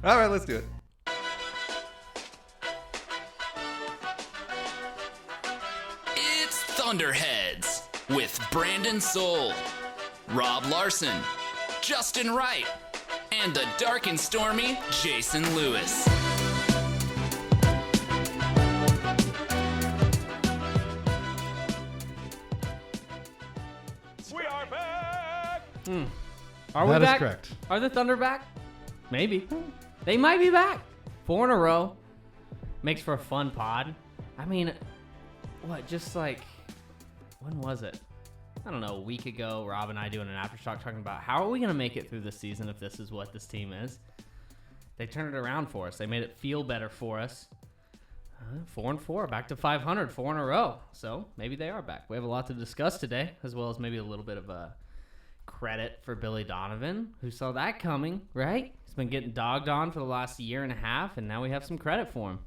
All right, let's do it. It's Thunderheads with Brandon Soul, Rob Larson, Justin Wright, and the dark and stormy Jason Lewis. We are back! Are we That is back? correct. Are the Thunder back? Maybe. They might be back. 4 in a row. Makes for a fun pod. I mean, just like, when was it? I don't know, a week ago, Rob and I doing an Aftershock talking about how are we going to make it through this season if this is what this team is. They turned it around for us. They made it feel better for us. 4-4, back to 500, 4 in a row. So maybe they are back. We have a lot to discuss today, as well as maybe a little bit of a credit for Billy Donovan, who saw that coming, right? He's been getting dogged on for the last year and a half, and now we have some credit for him.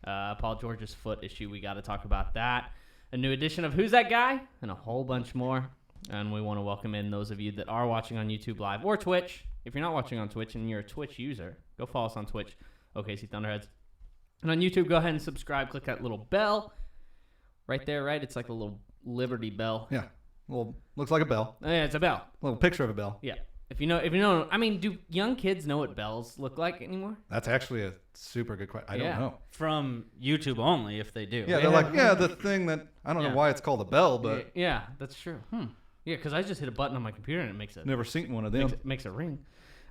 Paul George's foot issue, we got to talk about that. A new edition of Who's That Guy? And a whole bunch more. And we want to welcome in those of you that are watching on YouTube Live or Twitch. If you're not watching on Twitch and you're a Twitch user, go follow us on Twitch, OKC Thunderheads. And on YouTube, go ahead and subscribe. Click that little bell right there, right? It's like a little Liberty bell. Yeah. Well, looks like a bell. Oh, yeah, it's a bell. A little picture of a bell. Yeah. If you know, I mean, do young kids know what bells look like anymore? That's actually a super good question. I don't know. From YouTube only, if they do. Yeah, they're like, the thing that, I don't know why it's called a bell, but Yeah, that's true. Yeah, because I just hit a button on my computer and it makes it. never seen one of them. Makes a ring.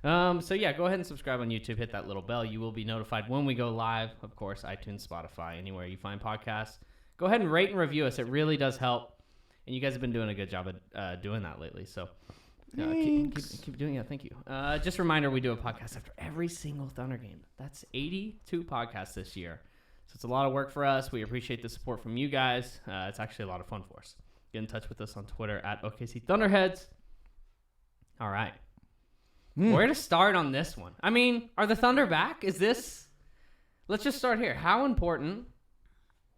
So yeah, go ahead and subscribe on YouTube. Hit that little bell. You will be notified when we go live. Of course, iTunes, Spotify, anywhere you find podcasts. Go ahead and rate and review us. It really does help. And you guys have been doing a good job at doing that lately. So keep doing it. Thank you. Just a reminder, we do a podcast after every single Thunder game. That's 82 podcasts this year. So it's a lot of work for us. We appreciate the support from you guys. It's actually a lot of fun for us. Get in touch with us on Twitter at OKC Thunderheads. All right. Where to start on this one? I mean, are the Thunder back? Let's just start here. How important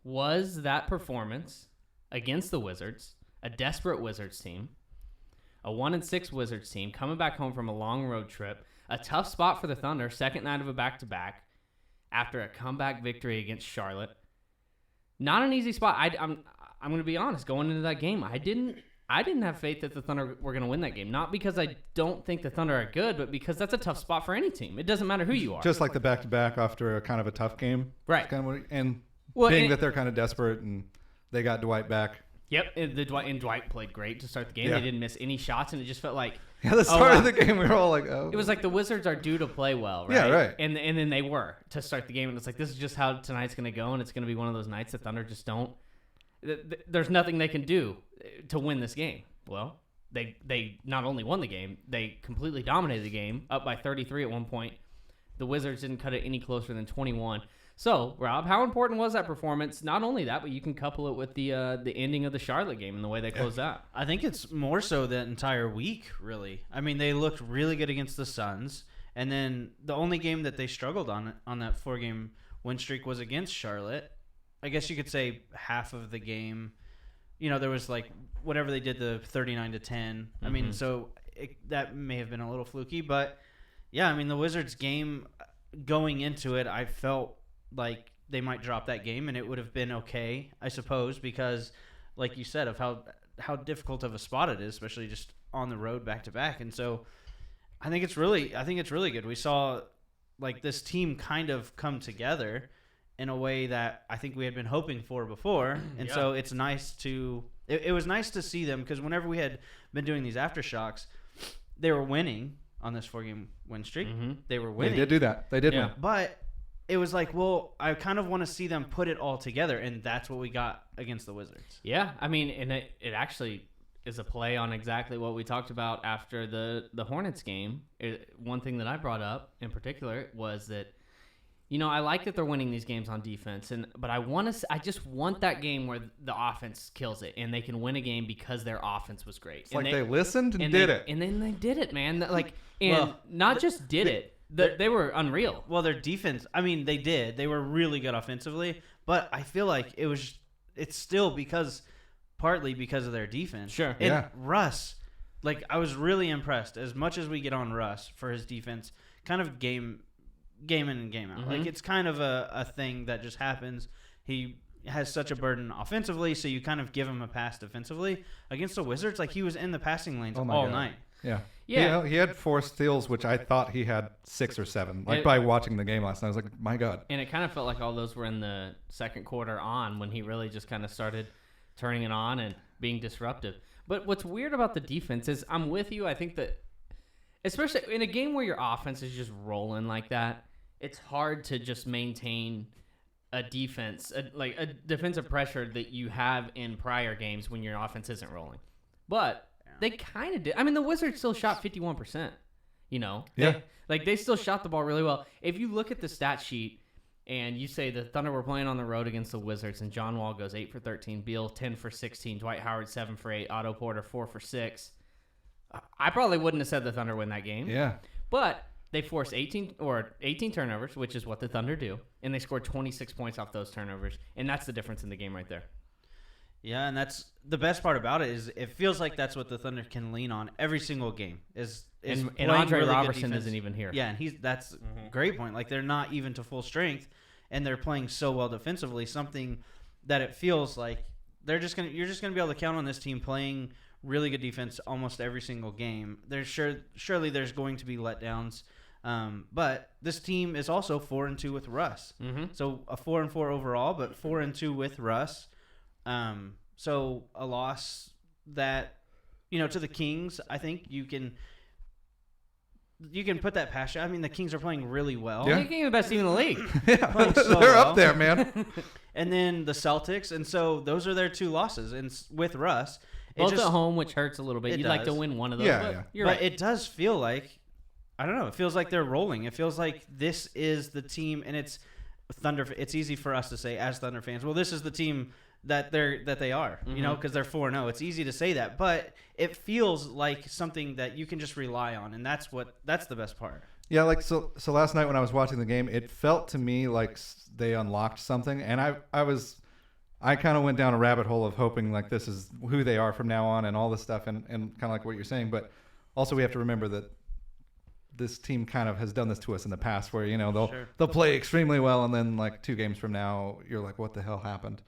was that performance against the Wizards, a desperate Wizards team, a 1-6 Wizards team, coming back home from a long road trip, a tough spot for the Thunder, second night of a back-to-back, after a comeback victory against Charlotte? Not an easy spot. I'm going to be honest. Going into that game, I didn't have faith that the Thunder were going to win that game. Not because I don't think the Thunder are good, but because that's a tough spot for any team. It doesn't matter who you are. Just like the back-to-back after a kind of a tough game. Right. It's kind of and that they're kind of desperate and they got Dwight back. Yep. And Dwight played great to start the game. Yeah. They didn't miss any shots, and it just felt like... Yeah, the start of the game, we were all like, oh. It was like the Wizards are due to play well, right? Yeah, right. And then they were to start the game, and it's like, this is just how tonight's going to go, and it's going to be one of those nights that Thunder just don't... There's nothing they can do to win this game. Well, they not only won the game, they completely dominated the game, up by 33 at one point. The Wizards didn't cut it any closer than 21. So, Rob, how important was that performance? Not only that, but you can couple it with the ending of the Charlotte game and the way they closed out. I think it's more so that entire week, really. I mean, they looked really good against the Suns, and then the only game that they struggled on that 4-game win streak was against Charlotte. I guess you could say half of the game, there was like whatever they did, the 39-10. Mm-hmm. I mean, so that may have been a little fluky, but yeah, I mean, the Wizards game going into it, I felt like they might drop that game and it would have been okay, I suppose, because like you said, of how difficult of a spot it is, especially just on the road back to back. And so I think it's really good. We saw like this team kind of come together in a way that I think we had been hoping for before. And so it's nice it was nice to see them, because whenever we had been doing these Aftershocks, they were winning on this 4-game win streak. Mm-hmm. They were winning. They did do that. They did win. But it was like, well, I kind of want to see them put it all together, and that's what we got against the Wizards. Yeah, I mean, and it actually is a play on exactly what we talked about after the Hornets game. One thing that I brought up in particular was that, I like that they're winning these games on defense, but I just want that game where the offense kills it and they can win a game because their offense was great. It's they listened and did it. And then they did it, man. They were unreal. Well, their defense, I mean, they did. They were really good offensively, but I feel like it's still partly because of their defense. Sure. And Russ, like, I was really impressed. As much as we get on Russ for his defense, kind of game game in and game out. Like, it's kind of a thing that just happens. He has such a burden offensively, so you kind of give him a pass defensively. Against the Wizards, like, he was in the passing lanes all night. Yeah. Yeah. He had 4 steals, which I thought he had 6 or 7. Like, by watching the game last night, I was like, my God. And it kind of felt like all those were in the second quarter on, when he really just kind of started turning it on and being disruptive. But what's weird about the defense is, I'm with you. I think that, especially in a game where your offense is just rolling like that, it's hard to just maintain a defense, like a defensive pressure that you have in prior games when your offense isn't rolling. But they kind of did. I mean, the Wizards still shot 51%, you know? Yeah. They still shot the ball really well. If you look at the stat sheet and you say the Thunder were playing on the road against the Wizards, and John Wall goes 8 for 13, Beal 10 for 16, Dwight Howard 7 for 8, Otto Porter 4 for 6, I probably wouldn't have said the Thunder win that game. Yeah. But they forced 18 turnovers, which is what the Thunder do, and they scored 26 points off those turnovers, and that's the difference in the game right there. Yeah, and that's the best part about it, is it feels like that's what the Thunder can lean on every single game. And Andre really Robertson isn't even here. Yeah, and that's a great point. Like, they're not even to full strength, and they're playing so well defensively. Something that it feels like you're just gonna be able to count on this team playing really good defense almost every single game. Surely there's going to be letdowns. But this team is also 4-2 with Russ. So a 4-4 overall, but 4-2 with Russ. So a loss that, to the Kings, I think you can put that past you. I mean, the Kings are playing really well. They're getting the best team in the league. Yeah, so they're well. up there, man. And then the Celtics, and so those are their 2 losses. And with Russ, Both at home, which hurts a little bit. You'd like to win one of those. Yeah. You're but right. it does feel like, I don't know, it feels like they're rolling. It feels like this is the team, and it's Thunder. It's easy for us to say as Thunder fans, well, this is the team that they are, because they're 4-0. It's easy to say that, but it feels like something that you can just rely on, and that's the best part. Yeah, like so last night when I was watching the game, it felt to me like they unlocked something, and I kind of went down a rabbit hole of hoping like this is who they are from now on and all this stuff, and kind of like what you're saying, but also we have to remember that this team kind of has done this to us in the past, where they'll play extremely well, and then like 2 games from now you're like, what the hell happened?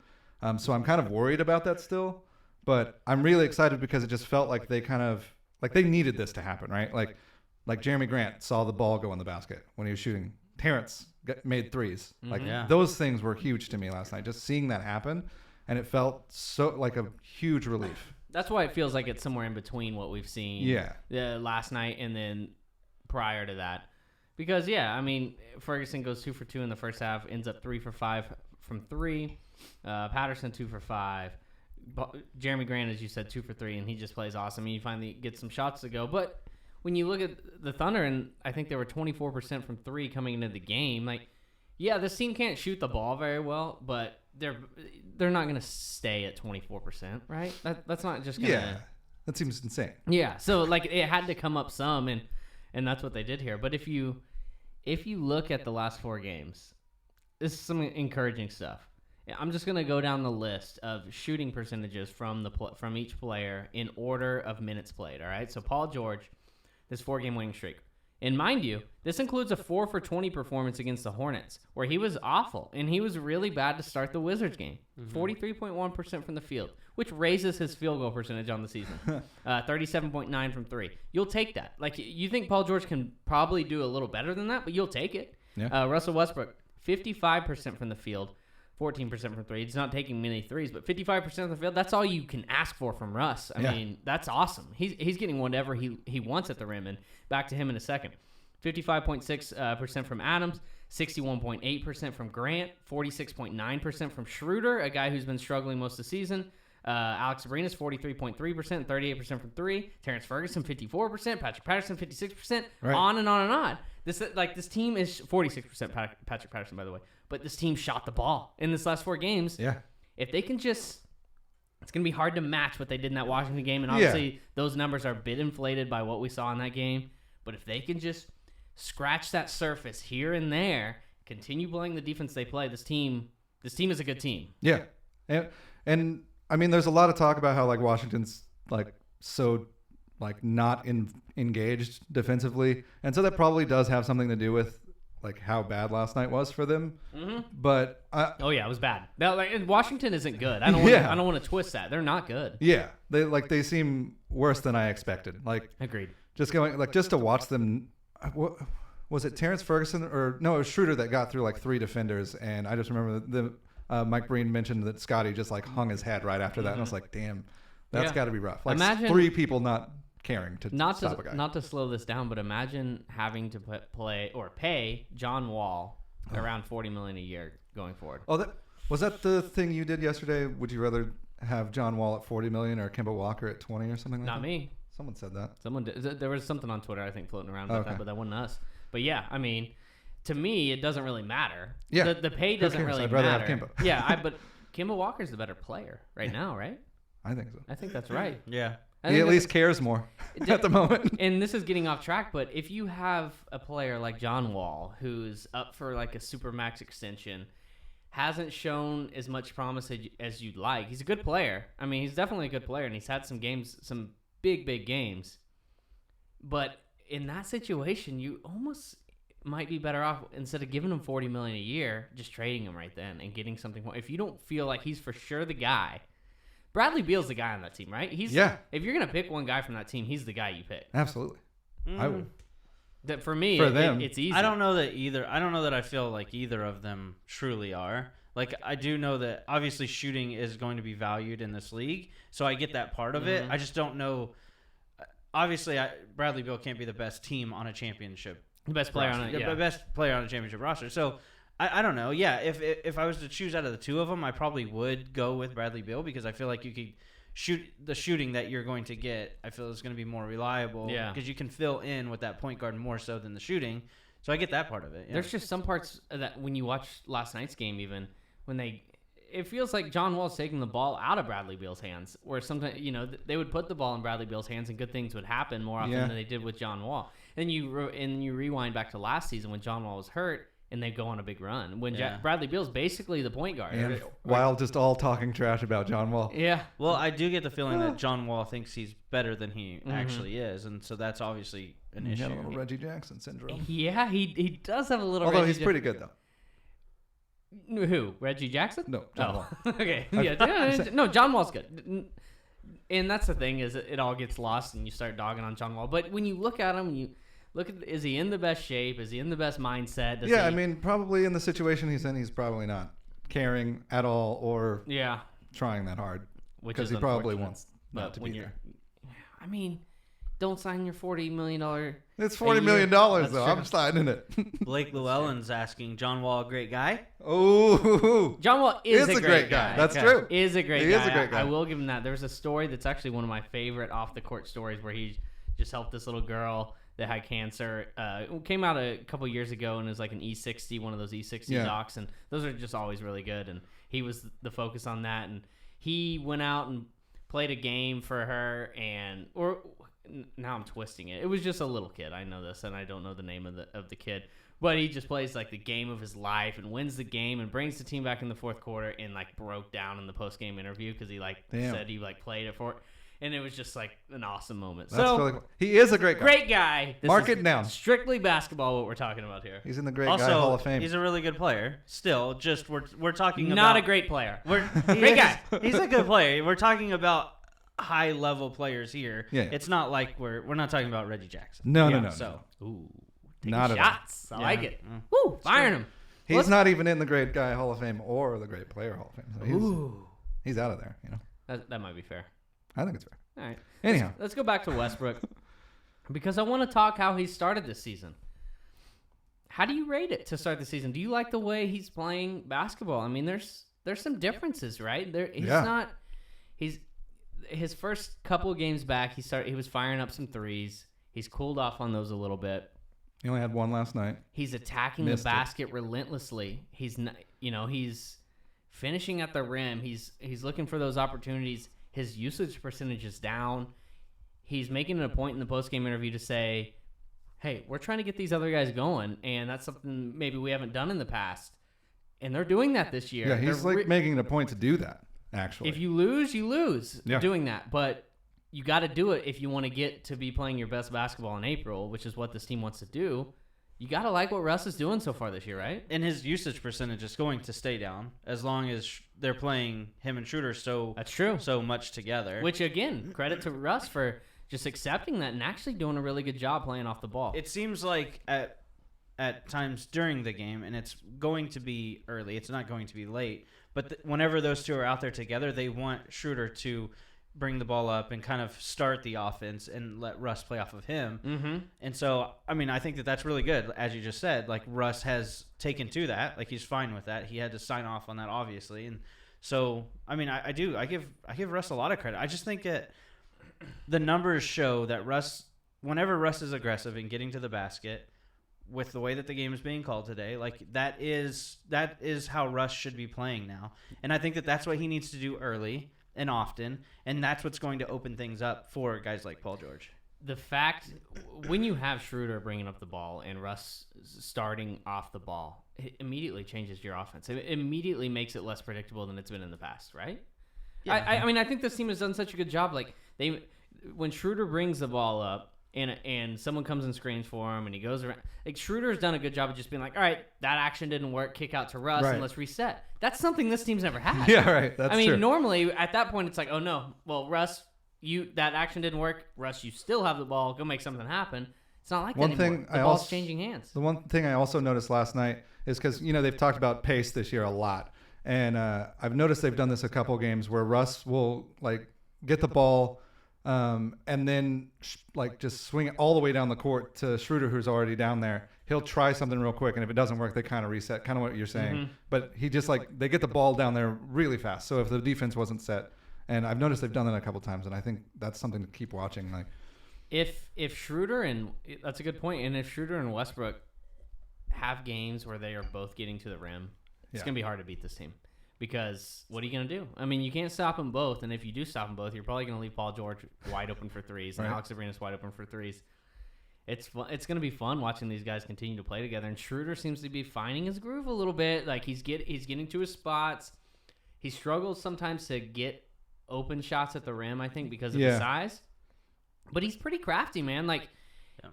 So I'm kind of worried about that still, but I'm really excited because it just felt like they kind of like they needed this to happen, right? Like Jerami Grant saw the ball go in the basket when he was shooting. Terrance made 3s. Like those things were huge to me last night. Just seeing that happen, and it felt so like a huge relief. That's why it feels like it's somewhere in between what we've seen last night and then prior to that. Because, I mean, Ferguson goes 2 for 2 in the first half, ends up 3 for 5 from 3. Patterson 2 for 5. Jerami Grant, as you said, 2 for 3, and he just plays awesome. And you finally get some shots to go. But when you look at the Thunder, and I think they were 24% from 3 coming into the game, like, this team can't shoot the ball very well, but they're not going to stay at 24%, right? That's not just going to... Yeah, that seems insane. Yeah, so, like, it had to come up some, and that's what they did here. But if you look at the last 4 games, this is some encouraging stuff. I'm just going to go down the list of shooting percentages from each player in order of minutes played, all right? So Paul George, this 4-game winning streak. And mind you, this includes a 4 for 20 performance against the Hornets, where he was awful, and he was really bad to start the Wizards game. 43.1% from the field, which raises his field goal percentage on the season. 37.9 from 3. You'll take that. Like, you think Paul George can probably do a little better than that, but you'll take it. Yeah. Russell Westbrook, 55% from the field, 14% from 3. He's not taking many threes, but 55% of the field, that's all you can ask for from Russ. I mean, that's awesome. He's getting whatever he wants at the rim, and back to him in a second. 55.6% from Adams, 61.8% from Grant, 46.9% from Schroder, a guy who's been struggling most of the season. Alex Abrines, 43.3%, 38% from 3. Terrance Ferguson, 54%. Patrick Patterson, 56%. Right. On and on and on. This team is 46% Patrick Patterson, by the way. But this team shot the ball in this last 4 games. Yeah. If they can just... It's going to be hard to match what they did in that Washington game. And obviously, those numbers are a bit inflated by what we saw in that game. But if they can just scratch that surface here and there, continue playing the defense they play, this team is a good team. Yeah. And I mean, there's a lot of talk about how, like, Washington's, like, so, like, not engaged defensively. And so that probably does have something to do with like how bad last night was for them. Mm-hmm. But Oh yeah, it was bad. Washington isn't good. I don't want to twist that. They're not good. yeah, they seem worse than I expected. Like Agreed. just to watch them. What was it? Terrance Ferguson or no? It was Schroder that got through like 3 defenders, and I just remember Mike Breen mentioned that Scotty just like hung his head right after that, and I was like, damn, that's got to be rough. Like Imagine 3 people not caring to stop a guy. Not to slow this down, but imagine having to pay John Wall around $40 million a year going forward. Oh, was that the thing you did yesterday? Would you rather have John Wall at $40 million or Kemba Walker at 20 or something like that? Not me. Someone said that. Someone did. There was something on Twitter, I think, floating around about Okay. that, but that wasn't us. But yeah, I mean, to me, it doesn't really matter. Yeah. The pay Who doesn't cares? really I'd rather matter. have Kemba. Yeah, but Kemba Walker's the better player right now, right? I think so. I think that's right. Yeah. I He think at that's- least cares more at the moment. And this is getting off track, but if you have a player like John Wall who's up for like a supermax extension, hasn't shown as much promise as you'd like. He's a good player. I mean, he's definitely a good player, and he's had some games, some big games. But in that situation, you almost might be better off, instead of giving him $40 million a year, just trading him right then and getting something more. If you don't feel like he's for sure the guy, Bradley Beal's the guy on that team, right? Yeah. If you're gonna pick one guy from that team, he's the guy you pick. Absolutely. I would. That for me, For them. it's easy. I don't know that I feel like either of them truly are. Like, I do know that obviously shooting is going to be valued in this league, so I get that part of it. I just don't know. Obviously, Bradley Beal can't be the best team on a championship. The best player roster. on it, yeah. The best player on a championship roster. So, I don't know. Yeah, if I was to choose out of the two of them, I probably would go with Bradley Beal because I feel like you could shoot the shooting that you're going to get. I feel is going to be more reliable. Yeah. Because you can fill in with that point guard more so than the shooting. So I get that part of it. Yeah. There's just some parts that when you watch last night's game, even when it feels like John Wall's taking the ball out of Bradley Beal's hands, where sometimes they would put the ball in Bradley Beal's hands and good things would happen more often Yeah. than they did with John Wall. And you rewind back to last season when John Wall was hurt and they go on a big run when Yeah. Bradley Beal's basically the point guard. And while just all talking trash about John Wall. Yeah. Well, I do get the feeling that John Wall thinks he's better than he actually is, and so that's obviously an He issue. had a little Reggie Jackson syndrome. Yeah, he does have a little. Although Reggie he's pretty good, though. Who? Reggie Jackson? No, John Wall. Okay. Yeah. No, John Wall's good. And that's the thing is it all gets lost and you start dogging on John Wall. But when you look at him, is he in the best shape? Is he in the best mindset? Yeah, I mean, probably in the situation he's in, he's probably not caring at all or yeah, trying that hard. which Because is he probably unfortunate. wants not to when be you're- there. I mean, don't sign your $40 million. It's $40 million, That's though. true. I'm signing it. Blake Llewellyn's asking, John Wall a great guy? Oh, John Wall is a great guy. That's true. Is a great He guy. is a great guy. I will give him that. There's a story that's actually one of my favorite off the court stories where he just helped this little girl that had cancer. It came out a couple years ago and it was like an E60, one of those E60 Yeah. docs, and those are just always really good. And he was the focus on that, and he went out and played a game for her, now I'm twisting it. It was just a little kid. I know this, and I don't know the name of the kid. But he just plays like the game of his life and wins the game and brings the team back in the fourth quarter and like broke down in the post game interview because he Damn. said he played it for it. And it was just like an awesome moment. That's so really cool. He is a great guy. great guy. This Mark is it down. Strictly basketball, what we're talking about here. He's in the Great Also, Guy Hall of Fame. he's a really good player. Still, just we're talking about... Not a great player. Great guy. He's a good player. We're talking about high-level players here. Yeah. It's not like we're not talking about Reggie Jackson. No, Yeah, no. So, Ooh, taking Not at all. shots. I Yeah. like it. Mm. Woo, firing him. He's not even in the Great Guy Hall of Fame or the Great Player Hall of Fame. So he's out of there, That might be fair. I think it's fair. All right. Anyhow. Let's go back to Westbrook because I want to talk how he started this season. How do you rate it to start the season? Do you like the way he's playing basketball? I mean, there's some differences, right? He's his first couple of games back, he was firing up some threes. He's cooled off on those a little bit. He only had one last night. He's attacking Missed the it. basket relentlessly. He's not, he's finishing at the rim. He's looking for those opportunities. His usage percentage is down. He's making it a point in the post-game interview to say, hey, we're trying to get these other guys going, and that's something maybe we haven't done in the past. And they're doing that this year. Yeah, he's They're making it a point to do that, actually. if you lose, you lose Yeah. doing that. But you got to do it if you want to get to be playing your best basketball in April, which is what this team wants to do. you got to like what Russ is doing so far this year, right? And his usage percentage is going to stay down as long as they're playing him and Schroder That's true. so much together. Which, again, credit to Russ for just accepting that and actually doing a really good job playing off the ball. It seems like at times during the game, and it's going to be early, it's not going to be late, but whenever those two are out there together, they want Schroder to bring the ball up and kind of start the offense and let Russ play off of him. Mm-hmm. And so, I mean, I think that's really good. As you just said, like, Russ has taken to that. Like, he's fine with that. He had to sign off on that, obviously. And so, I mean, I give Russ a lot of credit. I just think that the numbers show that whenever Russ is aggressive in getting to the basket, with the way that the game is being called today, like, that is how Russ should be playing now. And I think that's what he needs to do early and often, and that's what's going to open things up for guys like Paul George. The fact, when you have Schroder bringing up the ball and Russ starting off the ball, it immediately changes your offense. It immediately makes it less predictable than it's been in the past, right? Yeah. I mean, I think this team has done such a good job. Like, when Schroder brings the ball up, and someone comes and screens for him, and he goes around. Like, Schroeder's done a good job of just being like, all right, that action didn't work, kick out to Russ, and let's reset. That's something this team's never had. Yeah, right. That's true. Normally, at that point, it's like, oh, no. Well, Russ, that action didn't work. Russ, you still have the ball. Go make something happen. It's not like that anymore. The ball's changing hands. The one thing I also noticed last night is because, they've talked about pace this year a lot. And I've noticed they've done this a couple games where Russ will, like, get the ball and then just swing it all the way down the court to Schroder, who's already down there. He'll try something real quick, and if it doesn't work, they kind of reset, kind of what you're saying. Mm-hmm. But he just, they get the ball down there really fast. So if the defense wasn't set, and I've noticed they've done that a couple times, and I think that's something to keep watching. Like, if Schroder that's a good point, and if Schroder and Westbrook have games where they are both getting to the rim, it's gonna be hard to beat this team. Because what are you going to do? I mean, you can't stop them both. And if you do stop them both, you're probably going to leave Paul George wide open for threes and Alex Abrines wide open for threes. It's going to be fun watching these guys continue to play together. And Schroder seems to be finding his groove a little bit. Like, he's getting to his spots. He struggles sometimes to get open shots at the rim, I think, because of his size. But he's pretty crafty, man. Like,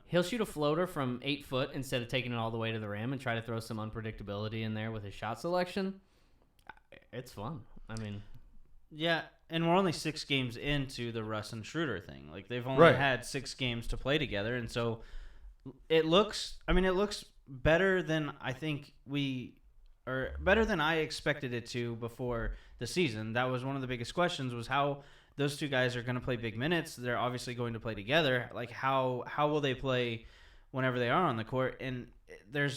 he'll shoot a floater from 8 foot instead of taking it all the way to the rim and try to throw some unpredictability in there with his shot selection. It's fun. I mean, yeah, and we're only 6 games into the Russ and Schroder thing. Like, they've only had 6 games to play together, and so it looks better than I think better than I expected it to before the season. That was one of the biggest questions, was how those two guys are going to play big minutes. They're obviously going to play together. Like, how will they play whenever they are on the court? And there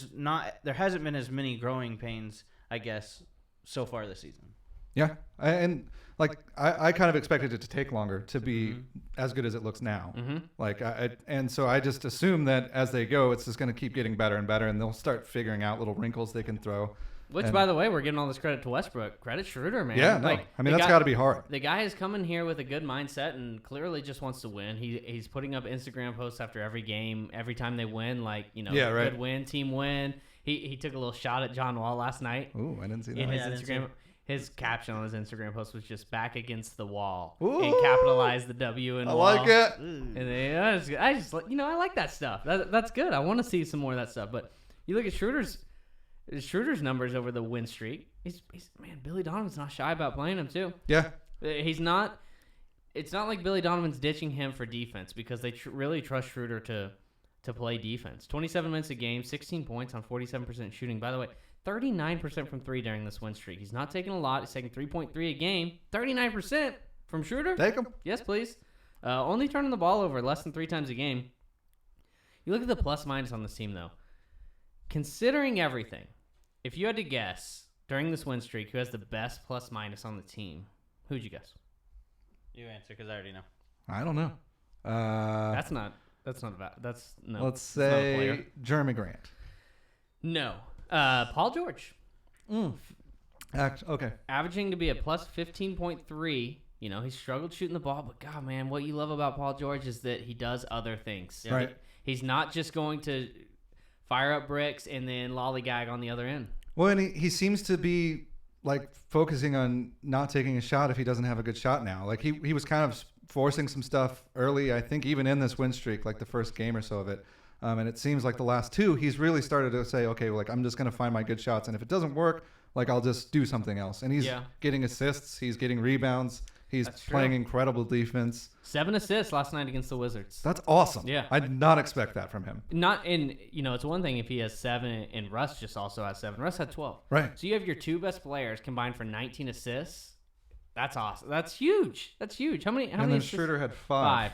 hasn't been as many growing pains, I guess, so far this season. Yeah, and I kind of expected it to take longer to be as good as it looks now. Mm-hmm. And so I just assume that as they go, it's just going to keep getting better and better, and they'll start figuring out little wrinkles they can throw. Which, by the way, we're giving all this credit to Westbrook. Credit Schroder, man. Yeah, no. I mean, that's got to be hard. The guy is coming here with a good mindset and clearly just wants to win. He's putting up Instagram posts after every game, every time they win, good win, team win. He took a little shot at John Wall last night. Ooh, I didn't see that. In his Instagram, his caption on his Instagram post was just "back against the wall" and capitalized the W in wall. I like it. And I like that stuff. That's good. I want to see some more of that stuff. But you look at Schroeder's numbers over the win streak. He's Billy Donovan's not shy about playing him too. Yeah, he's not. It's not like Billy Donovan's ditching him for defense because they really trust Schroeder to play defense. 27 minutes a game, 16 points on 47% shooting. By the way, 39% from 3 during this win streak. He's not taking a lot. He's taking 3.3 a game. 39% from Schroeder. Take him. Yes, please. Only turning the ball over less than 3 times a game. You look at the plus minus on this team, though. Considering everything, if you had to guess during this win streak who has the best plus minus on the team, who'd you guess? You answer because I already know. I don't know. That's not bad. No. Let's say Jerami Grant. No. Paul George. Okay. Averaging to be a plus 15.3. He struggled shooting the ball, but God, man, what you love about Paul George is that he does other things. Right. He's not just going to fire up bricks and then lollygag on the other end. Well, and he seems to be focusing on not taking a shot if he doesn't have a good shot now. Like he was kind of forcing some stuff early, I think even in this win streak, like the first game or so of it. And it seems like the last 2, he's really started to say, okay, like I'm just going to find my good shots. And if it doesn't work, like I'll just do something else. And he's getting assists. He's getting rebounds. He's playing incredible defense. 7 assists last night against the Wizards. That's awesome. Yeah. I did not expect that from him. Not in, it's one thing if he has 7 and Russ just also has 7. Russ had 12. Right. So you have your 2 best players combined for 19 assists. That's awesome. That's huge. How many And then assists? Schroder had 5.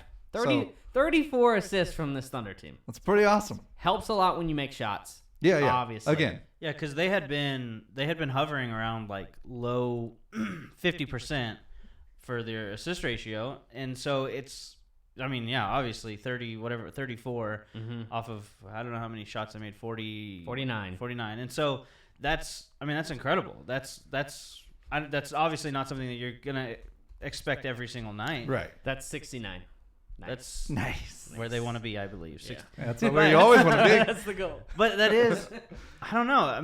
34 assists from this Thunder team. That's pretty awesome. Helps a lot when you make shots. Yeah. Obviously. Again. Yeah, because they had been hovering around like low 50% for their assist ratio, and so it's, obviously 34 off of, I don't know how many shots I made, 49, and so that's incredible. That's obviously not something that you're gonna expect every single night. Right. That's 69. Nice. That's Nice. where they want to be, I believe. Yeah. That's where you always want to be. That's the goal. But that is, I don't know.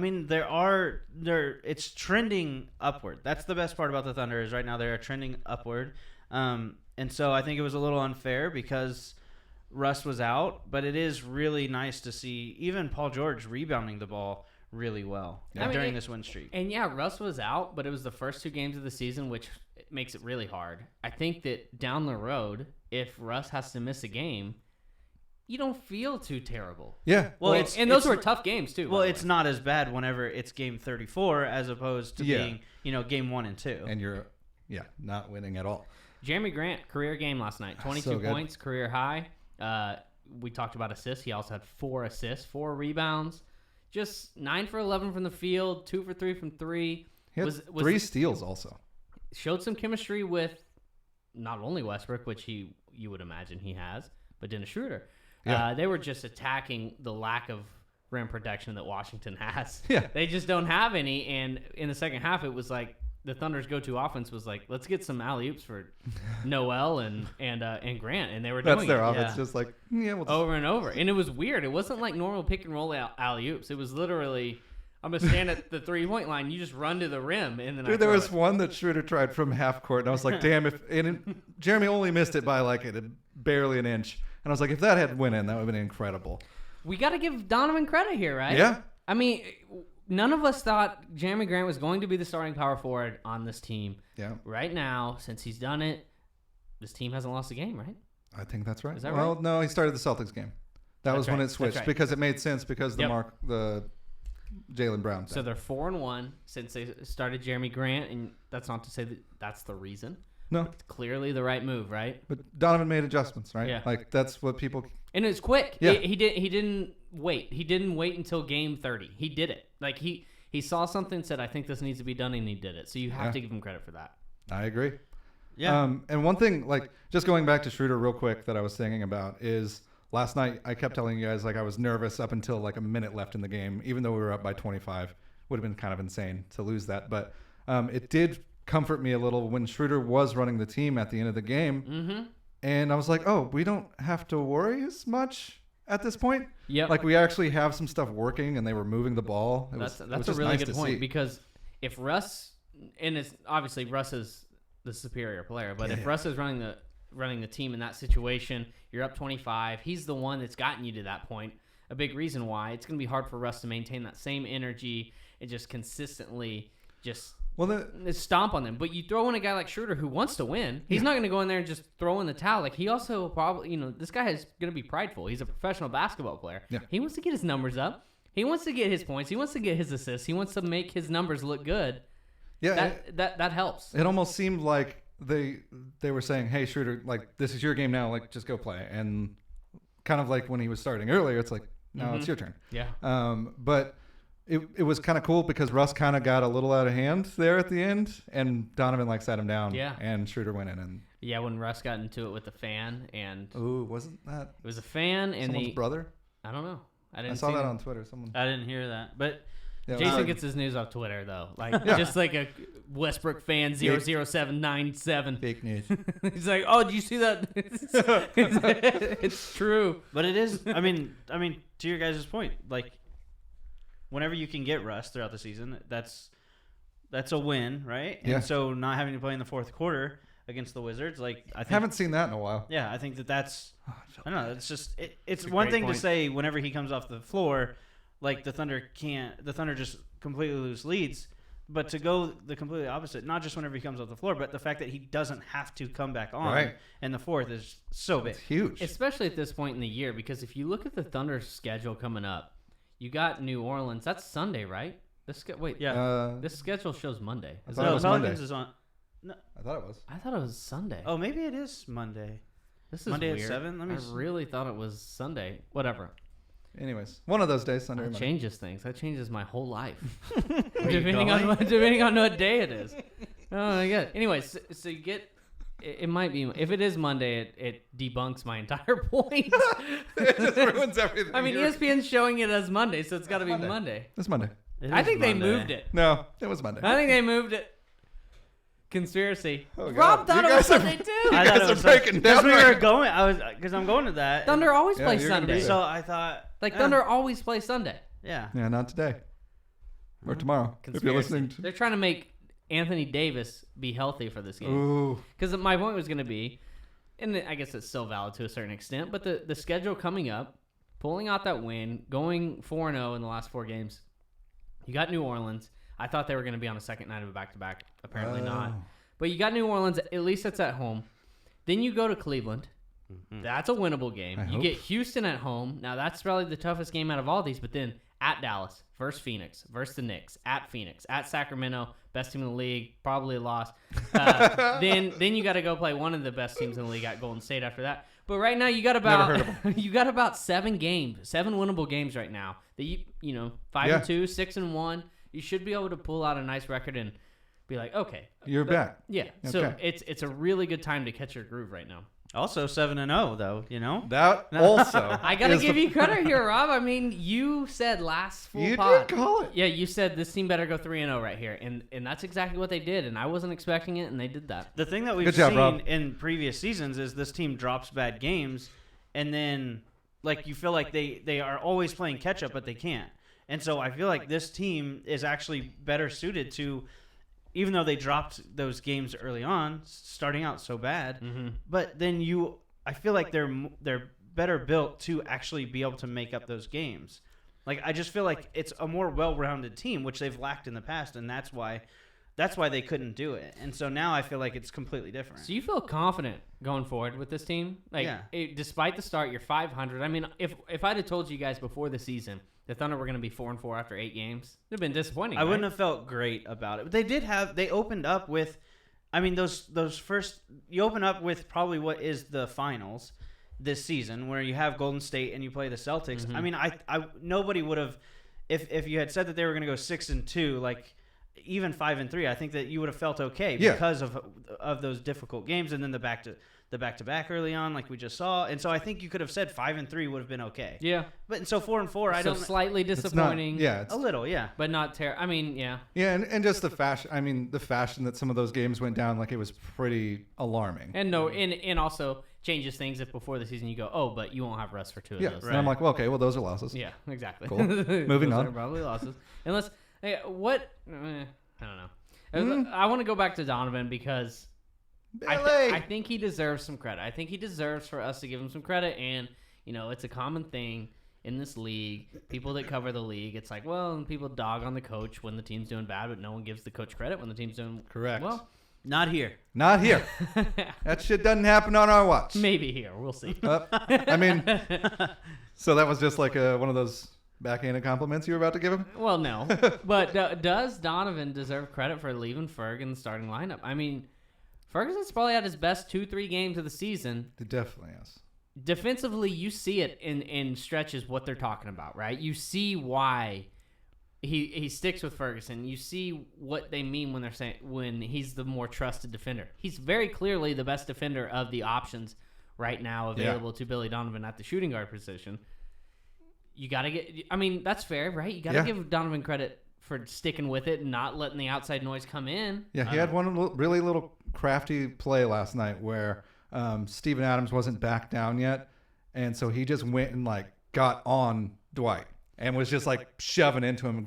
It's trending upward. That's the best part about the Thunder is right now they are trending upward. And so I think it was a little unfair because Russ was out, but it is really nice to see even Paul George rebounding the ball really well during this win streak. And Russ was out, but it was the first 2 games of the season, which makes it really hard. I think that down the road, if Russ has to miss a game, you don't feel too terrible. Yeah. Well, those were tough games too. Well, it's not as bad whenever it's game 34 as opposed to being, game 1 and 2. And you're, not winning at all. Jerami Grant, career game last night. 22 points, career high. We talked about assists. He also had 4 assists, 4 rebounds. Just 9 for 11 from the field, 2 for 3 from 3. He had 3 steals also. Showed some chemistry with not only Westbrook, which you would imagine he has, but Dennis Schroder. Yeah. They were just attacking the lack of rim protection that Washington has. Yeah. They just don't have any, and in the second half, it was like the Thunder's go-to offense was like, let's get some alley-oops for Noel and Grant, and they were doing That's their it. offense, just like, we'll just... over and over. And it was weird. It wasn't like normal pick-and-roll alley-oops. It was literally... I'm going to stand at the 3-point line. You just run to the rim. And then there was one that Schroeder tried from half court, and I was like, damn, Jerami only missed it by barely an inch. And I was like, if that had went in, that would have been incredible. We got to give Donovan credit here, right? Yeah. I mean, none of us thought Jerami Grant was going to be the starting power forward on this team. Yeah. Right now, since he's done it, this team hasn't lost a game, right? I think that's right. Is that well, right? no, he started the Celtics game. That's was when it switched because it made sense because the Jaylen Brown thing. So they're 4-1 since they started Jerami Grant, and that's not to say that that's the reason. No. It's clearly the right move, right? But Donovan made adjustments, right? Yeah. Like that's what people. And it was quick. Yeah. He didn't wait. He didn't wait until game 30. He did it. Like he saw something, said, "I think this needs to be done," and he did it. So you have to give him credit for that. I agree. Yeah. And one thing, just going back to Schroeder real quick, that I was thinking about is. Last night, I kept telling you guys I was nervous up until a minute left in the game, even though we were up by 25. Would have been kind of insane to lose that. But it did comfort me a little when Schroeder was running the team at the end of the game. Mm-hmm. And I was like, oh, we don't have to worry as much at this point. Yeah. We actually have some stuff working, and they were moving the ball. That's was a just really nice good to point see. because if Russ, and it's obviously Russ is the superior player, but if Russ is running the team in that situation, you're up 25. He's the one that's gotten you to that point. A big reason why it's going to be hard for Russ to maintain that same energy and just consistently stomp on them. But you throw in a guy like Schroeder who wants to win. He's not going to go in there and just throw in the towel. He also probably, this guy is going to be prideful. He's a professional basketball player. Yeah. He wants to get his numbers up. He wants to get his points. He wants to get his assists. He wants to make his numbers look good. Yeah, that helps. It almost seemed like they were saying, hey, Schroeder, this is your game now, just go play. And kind of like when he was starting earlier, it's like, no, it's your turn. Yeah. But it was kind of cool because Russ kind of got a little out of hand there at the end, and Donovan sat him down. Yeah. And Schroeder went in and. Yeah, when Russ got into it with the fan and. Ooh, wasn't that? It was a fan and someone's brother. I don't know. I saw that on Twitter. I didn't hear that, but. Yeah, Jason gets his news off Twitter though, just like a Westbrook fan 00797. Fake news. He's like, oh, did you see that? It's true, but it is. I mean, to your guys' point, whenever you can get Russ throughout the season, that's a win, right? Yeah. And so not having to play in the fourth quarter, against the Wizards. Like I think, Haven't seen that in a while. yeah, I think that's. I don't know. It's just it's a one great thing point. to say whenever he comes off the floor, like the Thunder just completely lose leads. But to go the completely opposite, not just whenever he comes off the floor, but the fact that he doesn't have to come back on Right. in the fourth is so big. It's huge. Especially at this point in the year, because if you look at the Thunder's schedule coming up, you got New Orleans. That's Sunday, right? Wait, Yeah. this schedule shows Monday. I Is thought that- it No, was Pelicans Monday. is on. I thought it was. I thought it was Sunday. Oh, maybe it is Monday. This is Monday at weird. 7? Let me I s- really thought it was Sunday. Whatever. Anyways, one of those days, Sunday or That Monday. changes things. That changes my whole life. you depending on what day it is. Oh my god. Anyways, so you get. It might be if it is Monday, it debunks my entire point. It just ruins everything. I mean, ESPN's showing it as Monday, so it's got to be Monday. Monday. It's Monday. It I is think they Monday. moved it. No, it was Monday. I think they moved it. Conspiracy. Oh, God. Rob thought You it was guys are- Sunday too. I You thought guys it are was breaking because down we right were now. going. Because I'm going to that. Thunder always Yeah, plays you're gonna be Sunday. there. So I thought Like Thunder always plays Sunday. Yeah. Yeah, not today. Or tomorrow. If you're listening to. They're trying to make Anthony Davis be healthy for this game. Ooh. Because my point was going to be, and I guess it's still valid to a certain extent, but the schedule coming up, pulling out that win, going 4-0 in the last 4 games. You got New Orleans. I thought they were going to be on a second night of a back-to-back. Apparently not. But you got New Orleans. At least it's at home. Then you go to Cleveland. That's a winnable game. I You hope. get Houston at home. Now, that's probably the toughest game out of all these. But then at Dallas, versus Phoenix, versus the Knicks, at Phoenix, at Sacramento, best team in the league, probably lost. Then you got to go play one of the best teams in the league at Golden State after that. But right now you got about Never heard you got about 7 winnable games right now. That you know 5-2, 6-1. You should be able to pull out a nice record and be like, okay, You're back. yeah. So Okay. it's a really good time to catch your groove right now. Also 7-0 though. You know. That also. I gotta is give the- you credit here, Rob. I mean, you said last full You pod. did call it. Yeah, you said this team better go 3-0 right here, and that's exactly what they did, and I wasn't expecting it, and they did that. The thing that we've Good job, seen Rob. in previous seasons is this team drops bad games, and then like you feel like they are always playing catch up, but they can't. And so I feel like this team is actually better suited to, even though they dropped those games early on, starting out so bad. But then I feel like they're better built to actually be able to make up those games. Like I just feel like it's a more well-rounded team, which they've lacked in the past, and that's why they couldn't do it. And so now I feel like it's completely different. So you feel confident going forward with this team? Like, Yeah. Despite the start, you're 500. I mean, if I'd have told you guys before the season the Thunder were going to be 4-4 after 8 games, it'd have been disappointing. I wouldn't have felt great about it. But they opened up with, I mean, those first, you open up with probably what is the finals this season, where you have Golden State and you play the Celtics. I mean, I nobody would have, if you had said that they were going to go 6-2, like even 5-3, I think that you would have felt okay because of those difficult games, and then the back to back early on, like we just saw. And so I think you could have said 5-3 would have been okay. Yeah. But and so 4-4, I don't slightly It's not- disappointing. yeah. It's, a little, yeah. But not terrible. I mean, yeah. yeah, and just the fashion. I mean, the fashion that some of those games went down, like it was pretty alarming. And also changes things if before the season you go, oh, but you won't have rest for 2 of Yeah, those. and I'm like, well, okay, well, those are losses. Yeah, exactly. Cool. Moving Those on. are probably losses. Unless, I don't know. Hmm? I want to go back to Donovan because Billy! I think he deserves some credit. I think he deserves for us to give him some credit. And, it's a common thing in this league. People that cover the league, it's like, well, people dog on the coach when the team's doing bad, but no one gives the coach credit when the team's doing Correct. well. Not here. Not here. That shit doesn't happen on our watch. Maybe here. We'll see. I mean, so that was just like one of those backhanded compliments you were about to give him? Well, no. But does Donovan deserve credit for leaving Ferg in the starting lineup? I mean, Ferguson's probably had his best 2-3 games of the season. It definitely is. Defensively, you see it in stretches what they're talking about, right? You see why he sticks with Ferguson. You see what they mean when they're saying when he's the more trusted defender. He's very clearly the best defender of the options right now available to Billy Donovan at the shooting guard position. You got to get – I mean, that's fair, right? You got to give Donovan credit for sticking with it and not letting the outside noise come in. Yeah, he had one really little crafty play last night where Steven Adams wasn't back down yet, and so he just went and, like, got on Dwight and was just, like, shoving into him.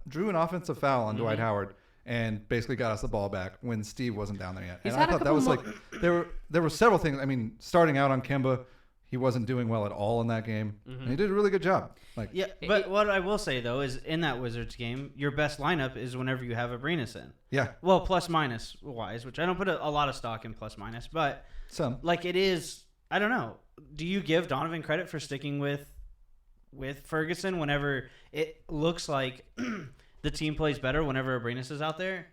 Drew an offensive foul on Dwight Howard, and basically got us the ball back when Steve wasn't down there yet. He's And had I a thought that was couple like there were several things. I mean, starting out on Kemba, he wasn't doing well at all in that game. And he did a really good job. Like, Yeah, but what I will say though is in that Wizards game, your best lineup is whenever you have Abrines in. yeah, Well, plus minus wise, which I don't put a lot of stock in plus minus, but some. like it is. I don't know. Do you give Donovan credit for sticking with Ferguson whenever it looks like the team plays better whenever Abrines is out there?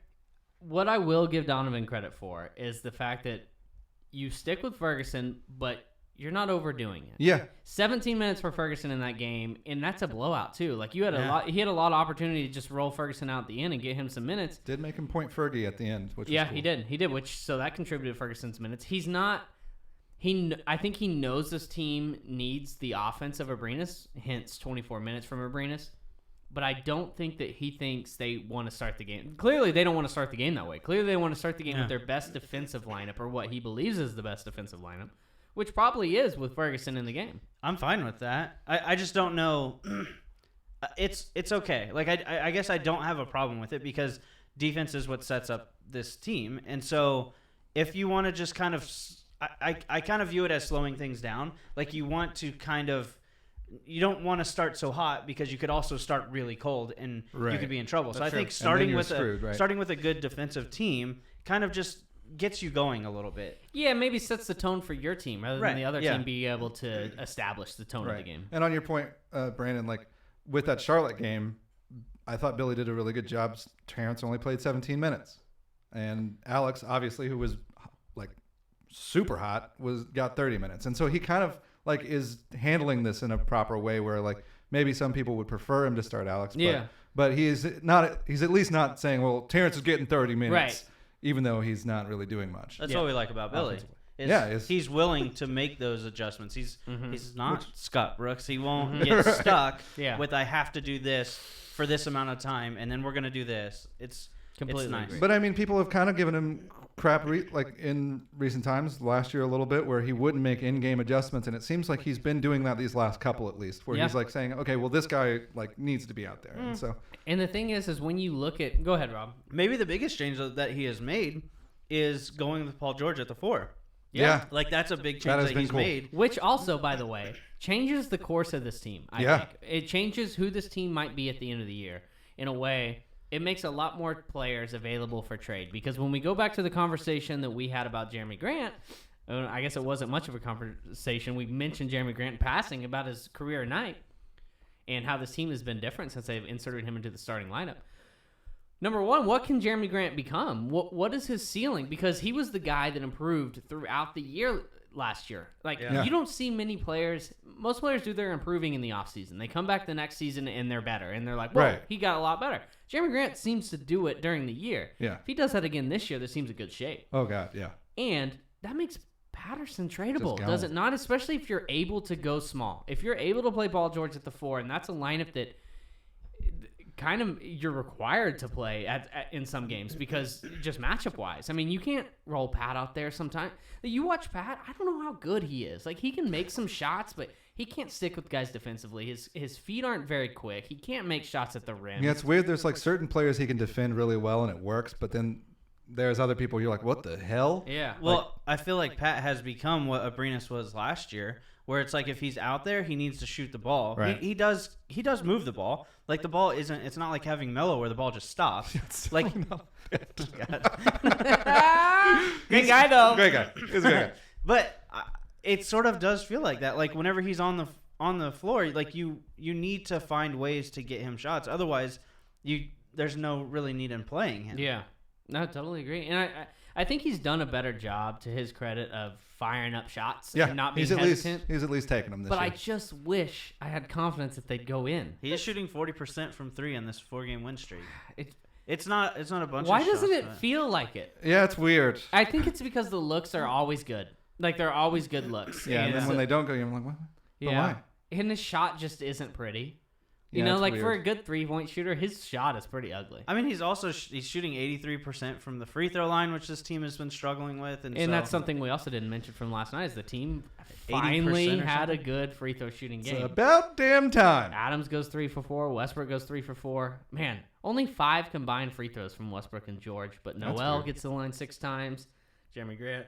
What I will give Donovan credit for is the fact that you stick with Ferguson, but you're not overdoing it. Yeah, 17 minutes for Ferguson in that game, and that's a blowout too. Like you had a lot. He had a lot of opportunity to just roll Ferguson out at the end and get him some minutes. did make him point Fergie at the end, which was cool. He did. He did. Which so that contributed to Ferguson's minutes. He's not. I think he knows this team needs the offense of Abrines, hence 24 minutes from Abrines. But I don't think that he thinks they want to start the game. Clearly, they don't want to start the game that way. Clearly, they want to start the game with their best defensive lineup, or what he believes is the best defensive lineup, which probably is with Ferguson in the game. I'm fine with that. I just don't know. It's okay. Like I guess I don't have a problem with it because defense is what sets up this team. And so if you want to just kind of, I kind of view it as slowing things down. Like you want to kind of, you don't want to start so hot because you could also start really cold and you could be in trouble. So I think starting with starting with a good defensive team kind of just gets you going a little bit. Yeah, maybe sets the tone for your team rather than the other team be able to establish the tone of the game. And on your point, Brandon, like with that Charlotte game, I thought Billy did a really good job. Terrance only played 17 minutes. And Alex, obviously, who was like super hot, got 30 minutes. And so he kind of like is handling this in a proper way where like maybe some people would prefer him to start Alex. But he's at least not saying, well, Terrance is getting 30 minutes. Right. Even though he's not really doing much. That's what we like about Billy. He's willing to make those adjustments. He's not Scott Brooks. He won't get stuck with I have to do this for this amount of time, and then we're going to do this. It's completely nice. Agree. But I mean, people have kind of given him crap like in recent times, last year a little bit, where he wouldn't make in-game adjustments, and it seems like he's been doing that these last couple at least, where he's like saying, okay, well, this guy like needs to be out there. And so, and the thing is when you look at, go ahead, Rob. Maybe the biggest change that he has made is going with Paul George at the 4. Yeah. Like that's a big change that he's made. Which also, by the way, changes the course of this team. I think it changes who this team might be at the end of the year in a way. It makes a lot more players available for trade because when we go back to the conversation that we had about Jerami Grant, I guess it wasn't much of a conversation. We mentioned Jerami Grant in passing about his career night and how this team has been different since they've inserted him into the starting lineup. Number one, what can Jerami Grant become? What is his ceiling? Because he was the guy that improved throughout the year last year. You don't see many players. Most players do their improving in the offseason. They come back the next season and they're better. And they're like, whoa, he got a lot better. Jerami Grant seems to do it during the year. Yeah. If he does that again this year, this team's in good shape. Oh, God, yeah. And that makes Patterson tradable, does it not? Especially if you're able to go small. If you're able to play Paul George at the 4, and that's a lineup that kind of you're required to play in some games because just matchup wise. I mean, you can't roll Pat out there sometimes. You watch Pat, I don't know how good he is. Like he can make some shots, but he can't stick with guys defensively. His feet aren't very quick. He can't make shots at the rim. Yeah, it's weird. There's like certain players he can defend really well and it works, but then there's other people you're like, what the hell? Yeah. Well, I feel like Pat has become what Abrines was last year, where it's like if he's out there, he needs to shoot the ball. Right. He does move the ball. Like the ball isn't. It's not like having Melo where the ball just stops. Like, great guy though. Great guy. He's a great guy. But it sort of does feel like that. Like whenever he's on the floor, like you need to find ways to get him shots. Otherwise, there's no really need in playing him. Yeah. No, totally agree. And I think he's done a better job, to his credit, of firing up shots and not being hesitant. He's at least taking them this year. But I just wish I had confidence that they'd go in. He is shooting 40% from 3 on this 4-game win streak. It's not a bunch Why of shots. Why doesn't it feel like it? Yeah, it's weird. I think it's because the looks are always good. Like, they're always good looks. Yeah, and then when they don't go, you're like, what? But why? And his shot just isn't pretty. You Yeah, know, like weird. for a good 3-point shooter, his shot is pretty ugly. I mean, he's also he's shooting 83% from the free throw line, which this team has been struggling with, and so, that's something we also didn't mention from last night. Is the team finally 80% or had a something. good free throw shooting It's game. about damn time. Adams goes 3 for 4. Westbrook goes 3 for 4. Man, only 5 combined free throws from Westbrook and George, but That's Noel weird. gets to the line 6 times. Jerami Grant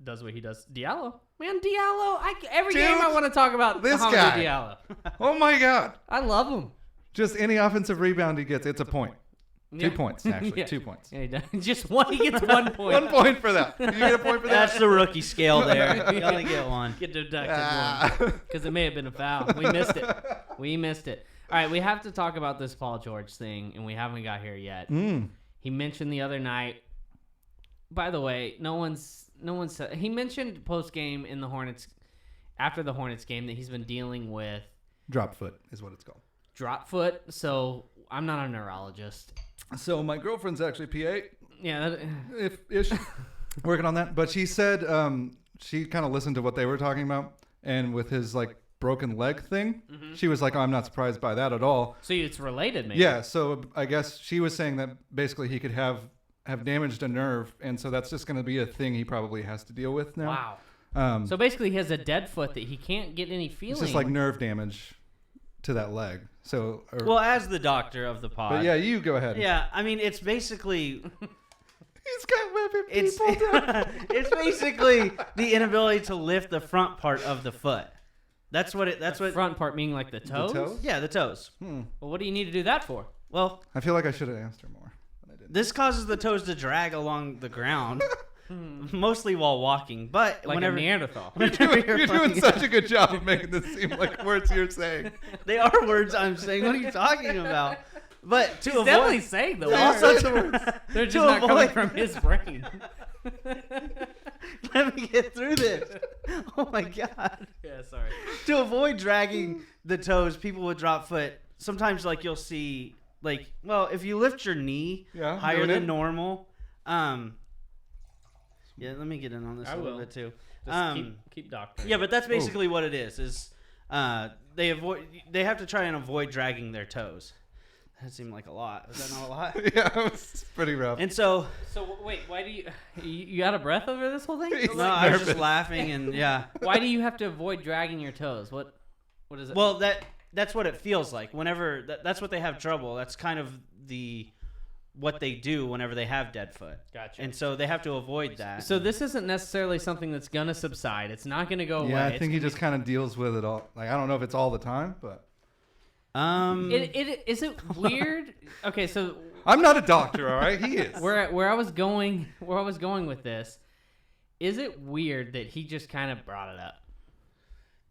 does what he does. Diallo, man, Diallo. Every Dude, game I want to talk about this Hamidou guy. Diallo. Oh my God. I love him. Just any offensive rebound he gets, it's a point. Yeah. 2 points, actually. Yeah. 2 points. Yeah, he does. Just one. He gets 1 point. 1 point for that. You get a point for that? That's the rookie scale there. You only get one. Get deducted Ah. one because it may have been a foul. We missed it. We missed it. All right, we have to talk about this Paul George thing, and we haven't got here yet. He mentioned the other night. By the way, no one's said. He mentioned post game in the Hornets, after the Hornets game, that he's been dealing with Drop foot is what it's called. drop foot. So I'm not a neurologist. So my girlfriend's actually PA. Yeah. Ish, working on that. But she said she kind of listened to what they were talking about, and with his like broken leg thing, she was like, "Oh, I'm not surprised by that at all." So it's related, maybe. Yeah. So I guess she was saying that basically he could have damaged a nerve, and so that's just going to be a thing he probably has to deal with now. Wow. So basically, he has a dead foot that he can't get any feeling. It's just like nerve damage to that leg. So, Well, as the doctor of the pod. but yeah, you go ahead. Yeah, I mean, it's basically He's got whipping it's people down. it's basically the inability to lift the front part of the foot. That's what it. That's what. front part meaning like the toes. toes? Yeah, the toes. Well, what do you need to do that for? Well, I feel like I should have asked her more, but I didn't. this causes the toes to drag along the ground, mostly while walking. But Like whenever a Neanderthal. whenever You're doing walking- such a good job of making this seem like words you're saying. they are words I'm saying. What are you talking about? But to He's definitely avoid, saying the also words. to, They're just to not coming avoid- from his brain. let me get through this. Oh my god. Yeah, sorry. To avoid dragging the toes, people with drop foot, sometimes like you'll see like, well, if you lift your knee Yeah, higher doing than it. normal, yeah, let me get in on this I a little will. bit too. Just keep doctoring. Yeah, but that's basically what it is they have to try and avoid dragging their toes. That seemed like a lot. Was that not a lot? Yeah, it's pretty rough. And so, So wait, why do you out of breath over this whole thing? He's no, I was just nervous. laughing and yeah. Why do you have to avoid dragging your toes? What is it? Well, that's what it feels like. Whenever that's what they have trouble. That's kind of what they do whenever they have dead foot. Gotcha. And so they have to avoid that. So this isn't necessarily something that's gonna subside. It's not gonna go away. Yeah, I It's think he gonna just kind of deals with it all. Like, I don't know if it's all the time, but Is it weird? Okay, so I'm not a doctor, all right? He is. where I was going with this, is it weird that he just kind of brought it up?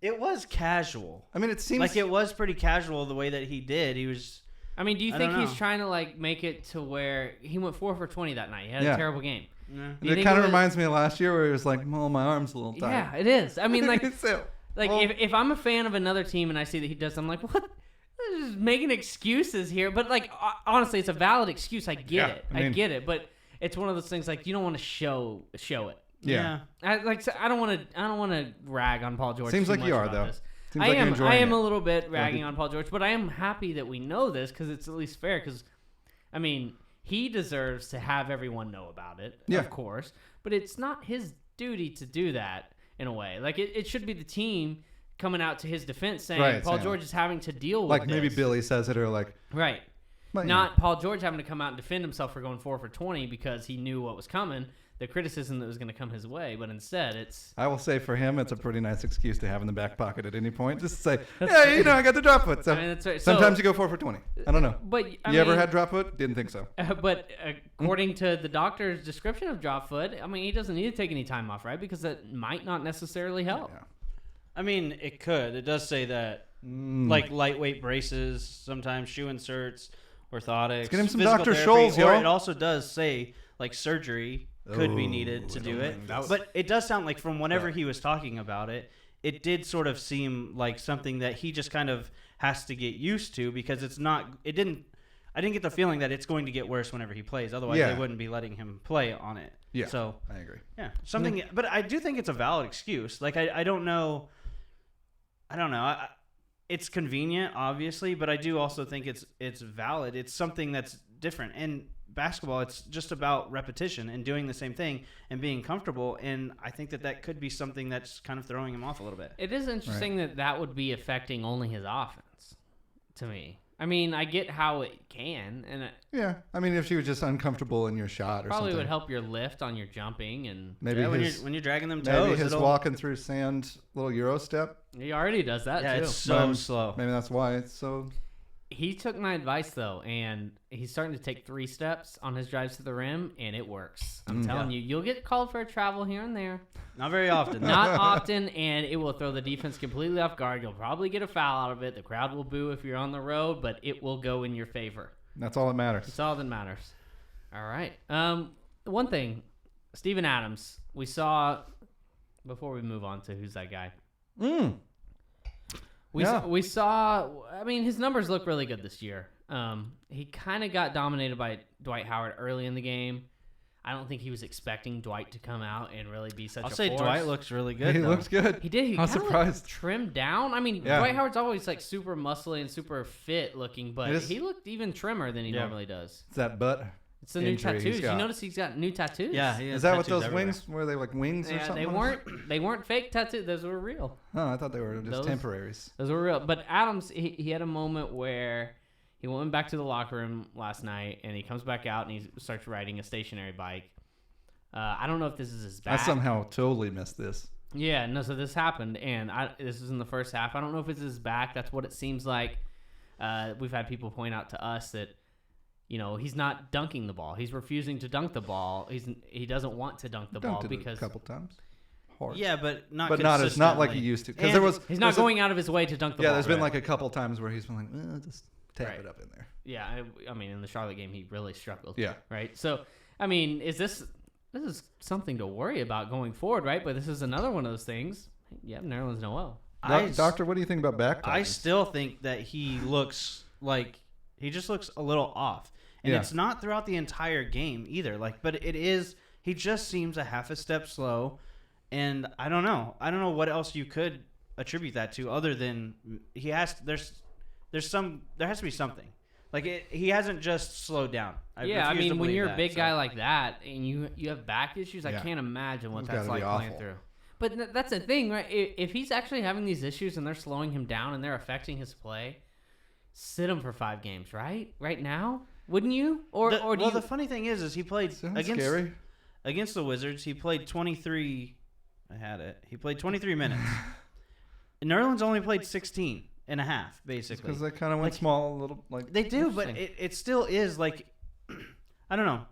it was casual. I mean, it seems Like it was pretty casual the way that he did. He was. I mean, do you I think don't he's know. trying to like make it to where he went 4 for 20 that night? He had Yeah. a terrible game. Yeah. Do you It think kind of was- reminds me of last year where he was like, "Well, my arm's a little tight." Yeah, it is. I mean, like So, well, if I'm a fan of another team and I see that he does, I'm like, what? They're just making excuses here. But like honestly, it's a valid excuse. I get Yeah, it. I I mean- get it. But it's one of those things like you don't want to show it. yeah. I don't want to rag on Paul George. Seems too like you much are, about though. this. Seems I like you're am. enjoying I am it. a little bit ragging on Paul George, but I am happy that we know this because it's at least fair. Because, I mean, he deserves to have everyone know about it, Yeah. of course. But it's not his duty to do that in a way. Like it should be the team coming out to his defense saying Right, Paul saying George is having to deal with Like maybe this. Billy says it, or like, Right. but, you Not Paul George having to come out and defend himself for going 4 for 20 because he knew what was coming, the criticism that was going to come his way. But instead, it's know. I will say for him, it's a pretty nice excuse to have in the back pocket at any point. Just to say, yeah, you know, I got the drop foot. So I mean, that's right. So- sometimes you go 4 for 20. I don't know. But You ever had drop foot? Didn't think so. But according to the doctor's description of drop foot, I mean, he doesn't need to take any time off, right? Because that might not necessarily help. Yeah. I mean, it could. It does say that, like lightweight braces, sometimes shoe inserts, orthotics. get him some physical Dr. therapy, Scholl's, or y'all. it also does say like surgery could be Oh, needed to I do don't it. like that. But it does sound like from whenever he was talking about it, it did sort of seem like something that he just kind of has to get used to because it's not. It didn't. I didn't get the feeling that it's going to get worse whenever he plays. Otherwise, Yeah. they wouldn't be letting him play on it. Yeah. So I agree. yeah, something. But I do think it's a valid excuse. Like I don't know. I don't know. It's convenient, obviously, but I do also think it's valid. It's something that's different. And basketball, it's just about repetition and doing the same thing and being comfortable. And I think that could be something that's kind of throwing him off a little bit. It is interesting that would be affecting only his offense, to me. I mean, I get how it can, and Yeah, I mean, if she was just uncomfortable in your shot or probably something. would help your lift on your jumping, and Maybe when you're dragging them toes, maybe his walking through sand little Euro step. he already does that too. it's so slow. Maybe that's why it's so. He took my advice though, and he's starting to take 3 steps on his drives to the rim, and it works. I'm telling you, you'll get called for a travel here and there. Not very often. Not often, and it will throw the defense completely off guard. You'll probably get a foul out of it. The crowd will boo if you're on the road, but it will go in your favor. That's all that matters. That's all that matters. All right. One thing, Steven Adams, we saw, before we move on to who's that guy. We saw, I mean, his numbers look really good this year. He kind of got dominated by Dwight Howard early in the game. I don't think he was expecting Dwight to come out and really be such a force. I'll say Dwight looks really good. He looks good. He did. He I'm surprised. Trimmed down. I mean, Dwight Howard's always like super muscly and super fit looking, but he looked even trimmer than he normally does. It's that butt. It's the new tattoos. You notice he's got new tattoos? Yeah. He has Is that what tattoos those everywhere. wings were? They like wings or something? They weren't fake tattoos. Those were real. Oh, I thought they were just temporaries. Those were real. But Adams, he had a moment where he went back to the locker room last night, and he comes back out and he starts riding a stationary bike. I don't know if this is his back. I somehow totally missed this. Yeah, no, so this happened, and this is in the first half. I don't know if it's his back. That's what it seems like. We've had people point out to us that, you know, he's not dunking the ball. He's refusing to dunk the ball. He doesn't want to dunk the ball because a couple times. Hard. Yeah, but not it's not like he used to. Because he's not going out of his way to dunk the ball. Yeah, there's been like a couple times where he's been like, just tap it up in there. Yeah, I mean, in the Charlotte game, he really struggled. Yeah. Right? So, I mean, this is something to worry about going forward, right? But this is another one of those things. Yeah, Nerlens Noel. Doctor, what do you think about back? I still think that he looks like he just looks a little off. And it's not throughout the entire game either. But it is, he just seems a half a step slow. And I don't know what else you could attribute that to other than there has to be something. He hasn't just slowed down. I mean, when you're a big guy like that and you have back issues, I can't imagine what that's like playing through. But that's the thing, right? If he's actually having these issues and they're slowing him down and they're affecting his play, sit him for 5 games, right? Right now, wouldn't you? The funny thing is he played scary. Against the Wizards. He played 23. I had it. He played 23 minutes. Nerlens only played 16 and a half, basically. Because they kind of went small a little. They do, but it still is I don't know.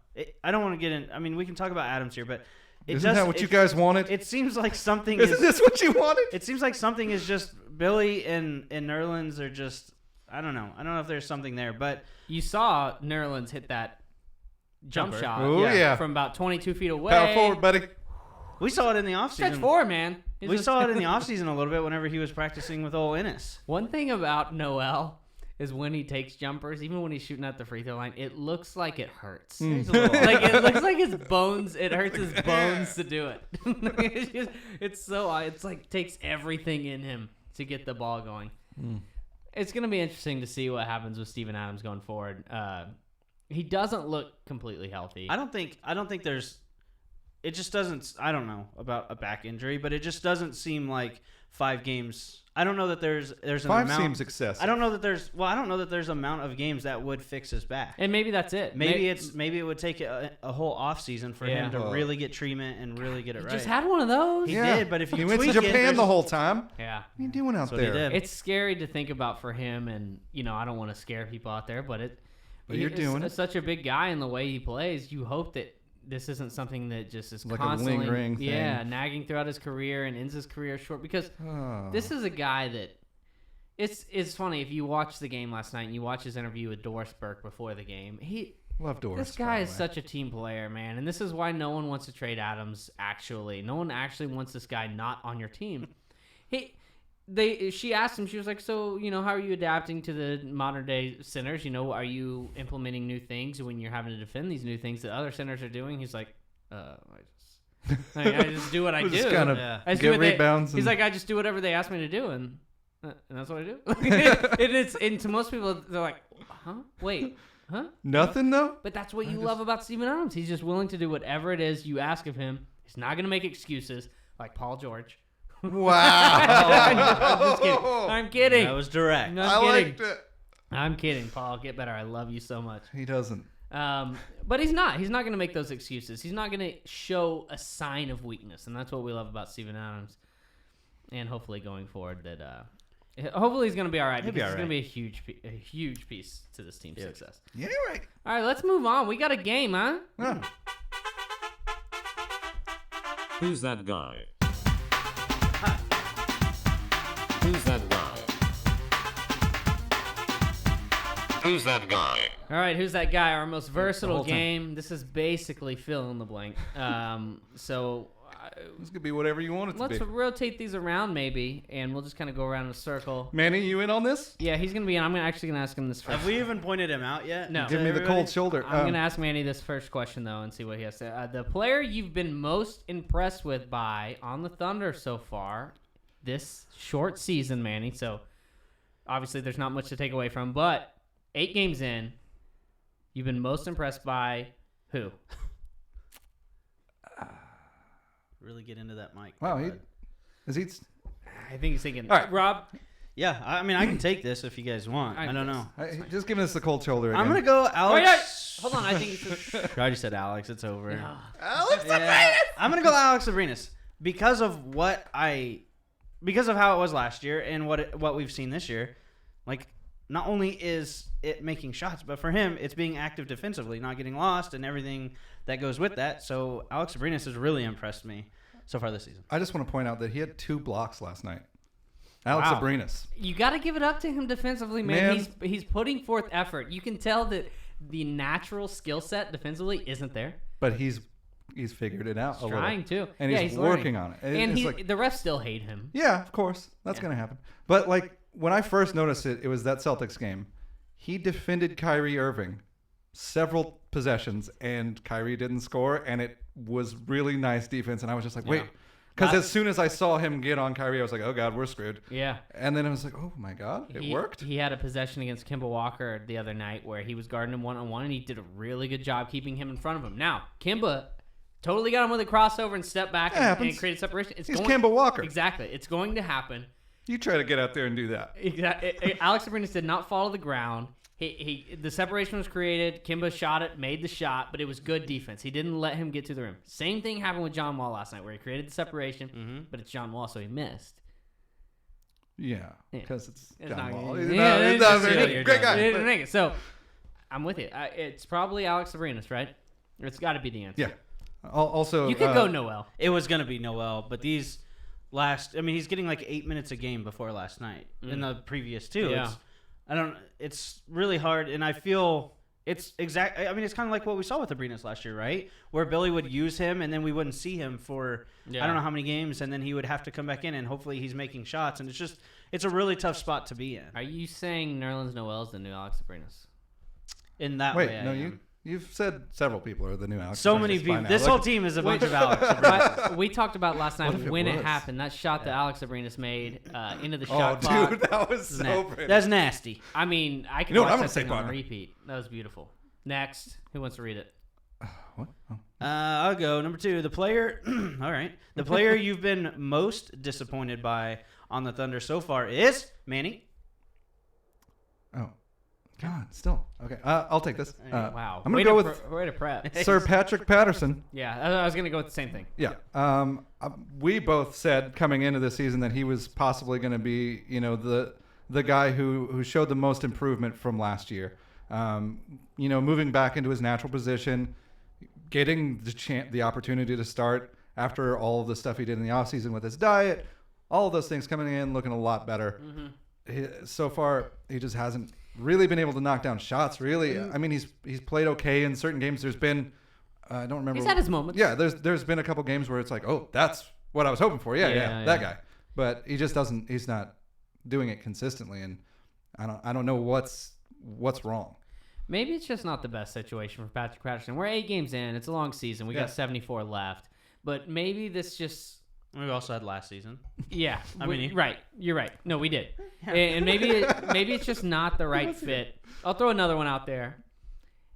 I don't want to get in. I mean, we can talk about Adams here, but isn't that what you guys wanted? It seems like something. Isn't this what you wanted? It seems like something is just Billy and Nerlens are just. I don't know. I don't know if there's something there, but you saw Nerlens hit that jump shot from about 22 feet away. Power forward, buddy. We saw it in the offseason. Stretch forward, man. We saw it in the offseason a little bit whenever he was practicing with old Ennis. One thing about Noel is when he takes jumpers, even when he's shooting at the free throw line, it looks like it hurts. It looks like his bones. It hurts his bones to do it. It's like takes everything in him to get the ball going. It's going to be interesting to see what happens with Steven Adams going forward. He doesn't look completely healthy. I don't think there's. It just doesn't. I don't know about a back injury, but it just doesn't seem like 5 games. I don't know that there's an 5 amount. Seems excessive. I don't know that there's. Well, I don't know that there's an amount of games that would fix his back. And maybe that's it. Maybe it would take a whole off season for him to really get treatment and really get it right. He just had one of those. He did, but if you he went to Japan the whole time. Yeah. What are you doing out there? It's scary to think about for him, and I don't want to scare people out there, but you're doing it. Such a big guy in the way he plays. You hope that this isn't something that just is like constantly a lingering thing. nagging throughout his career and ends his career short, because this is a guy that it's funny if you watch the game last night and you watch his interview with Doris Burke before the game. Love Doris. This guy is such a team player, man, and this is why no one wants to trade Adams. Actually, no one actually wants this guy not on your team. She asked him, she was like, so, how are you adapting to the modern day centers? Are you implementing new things when you're having to defend these new things that other centers are doing? He's like, I just do what I do. Just kind of get rebounds. He's like, I just do whatever they ask me to do, and that's what I do. And to most people, they're like, huh? Wait, Huh? Nothing though. But that's what you love about Steven Adams. He's just willing to do whatever it is you ask of him. He's not going to make excuses like Paul George. Wow. I'm just kidding. I'm kidding. That was direct. No, I I'm kidding. liked it. I'm kidding, Paul. Get better. I love you so much. He doesn't. But he's not. He's not going to make those excuses. He's not going to show a sign of weakness, and that's what we love about Steven Adams. And hopefully going forward, hopefully he's going to be all right. Because he's going to be a huge piece to this team's success. Yeah, right. All right, let's move on. We got a game, huh? Huh. Who's that guy? Who's that guy? Who's that guy? All right, who's that guy? Our most versatile whole time. game. This is basically fill in the blank. So This could be whatever you want it to let's be. rotate these around maybe, and we'll just kind of go around in a circle. Manny, you in on this? Yeah, he's gonna be in. I'm actually gonna ask him this first. Have we even pointed him out yet? No. Give me the cold shoulder. I'm gonna ask Manny this first question though, and see what he has to say. The player you've been most impressed with by on the Thunder so far, this short season, Manny. So obviously there's not much to take away from, but 8 games in, you've been most impressed by who? Really get into that mic. Wow, bud. is he? I think he's thinking. All right. Rob. Yeah, I mean, I can take this if you guys want. I don't know. Just giving us the cold shoulder again. I'm gonna go Alex. Hold on, I think he's. I already said Alex. It's over. Alex Yeah. I'm gonna go Alex Abrines because of how it was last year and what we've seen this year. Like, not only is it making shots, but for him, it's being active defensively, not getting lost, and everything that goes with that. So Alex Abrines has really impressed me so far this season. I just want to point out that he had 2 blocks last night. Alex Wow. Abrines. You got to give it up to him defensively, man. Man. He's putting forth effort. You can tell that the natural skill set defensively isn't there. But he's figured it out a little. Trying to, And yeah, he's learning. working on it. And It's he, like- the refs still hate him. Yeah, of course. That's going to happen. But, like, when I first noticed it, it was that Celtics game. He defended Kyrie Irving several possessions, and Kyrie didn't score, and it was really nice defense. And I was just like, wait. Because as soon as I saw him get on Kyrie, I was like, oh, God, we're screwed. Yeah. And then I was like, oh, my God, it worked? He had a possession against Kemba Walker the other night where he was guarding him one-on-one, and he did a really good job keeping him in front of him. Now, Kemba totally got him with a crossover and stepped back and created separation. He's Kemba Walker. Exactly. It's going to happen. You try to get out there and do that. Exactly. Alex Abrines did not fall to the ground. The separation was created. Kimba shot it, made the shot, but it was good defense. He didn't let him get to the rim. Same thing happened with John Wall last night, where he created the separation, but it's John Wall, so he missed. Yeah, because it's John not- Wall. yeah, He's it's not just- very yeah, good. Great guy. It didn't make it. So I'm with you. It's probably Alex Abrines, right? It's got to be the answer. Yeah. Also, You could go Noel. It was going to be Noel, but he's getting like 8 minutes a game before last night in the previous 2. Yeah. It's really hard, and I feel it's kind of like what we saw with Abrines last year, right? Where Billy would use him, and then we wouldn't see him for I don't know how many games, and then he would have to come back in, and hopefully he's making shots, and it's a really tough spot to be in. Are you saying Nerlens Noel's the new Alex Abrines? In that Wait, way, no, I am. you've said several people are the new Alex. So Abrines many by people. now. This Look, whole team is a bunch of Alex Abrines. But we talked about last night What if it when it was? happened. That shot that Alex Abrines made into the Oh, shot clock. dude, that was so pretty. That's nasty. I mean, I can You know what watch I'm that gonna say, thing on partner? repeat. That was beautiful. Next, who wants to read it? What? Oh. I'll go number 2. The player. All right. The player you've been most disappointed by on the Thunder so far is Manny. Oh. God, still. Okay, I'll take this. Wow. I'm going to go with way to prep. Sir Patrick Patterson. Yeah, I was going to go with the same thing. Yeah. We both said coming into this season that he was possibly going to be, the guy who showed the most improvement from last year. Moving back into his natural position, getting the opportunity to start after all of the stuff he did in the offseason with his diet, all of those things coming in, looking a lot better. So far, he just hasn't really been able to knock down shots, really. I mean, he's played okay in certain games. There's been, I don't remember. He's had his moments. Yeah, there's been a couple games where it's like, oh, that's what I was hoping for. Yeah, that guy. But he just doesn't. He's not doing it consistently, and I don't know what's wrong. Maybe it's just not the best situation for Patrick Patterson. We're 8 games in. It's a long season. We got 74 left. But maybe this just... We also had last season. Yeah. mean, right. You're right. No, we did. And maybe it's just not the right fit. I'll throw another one out there.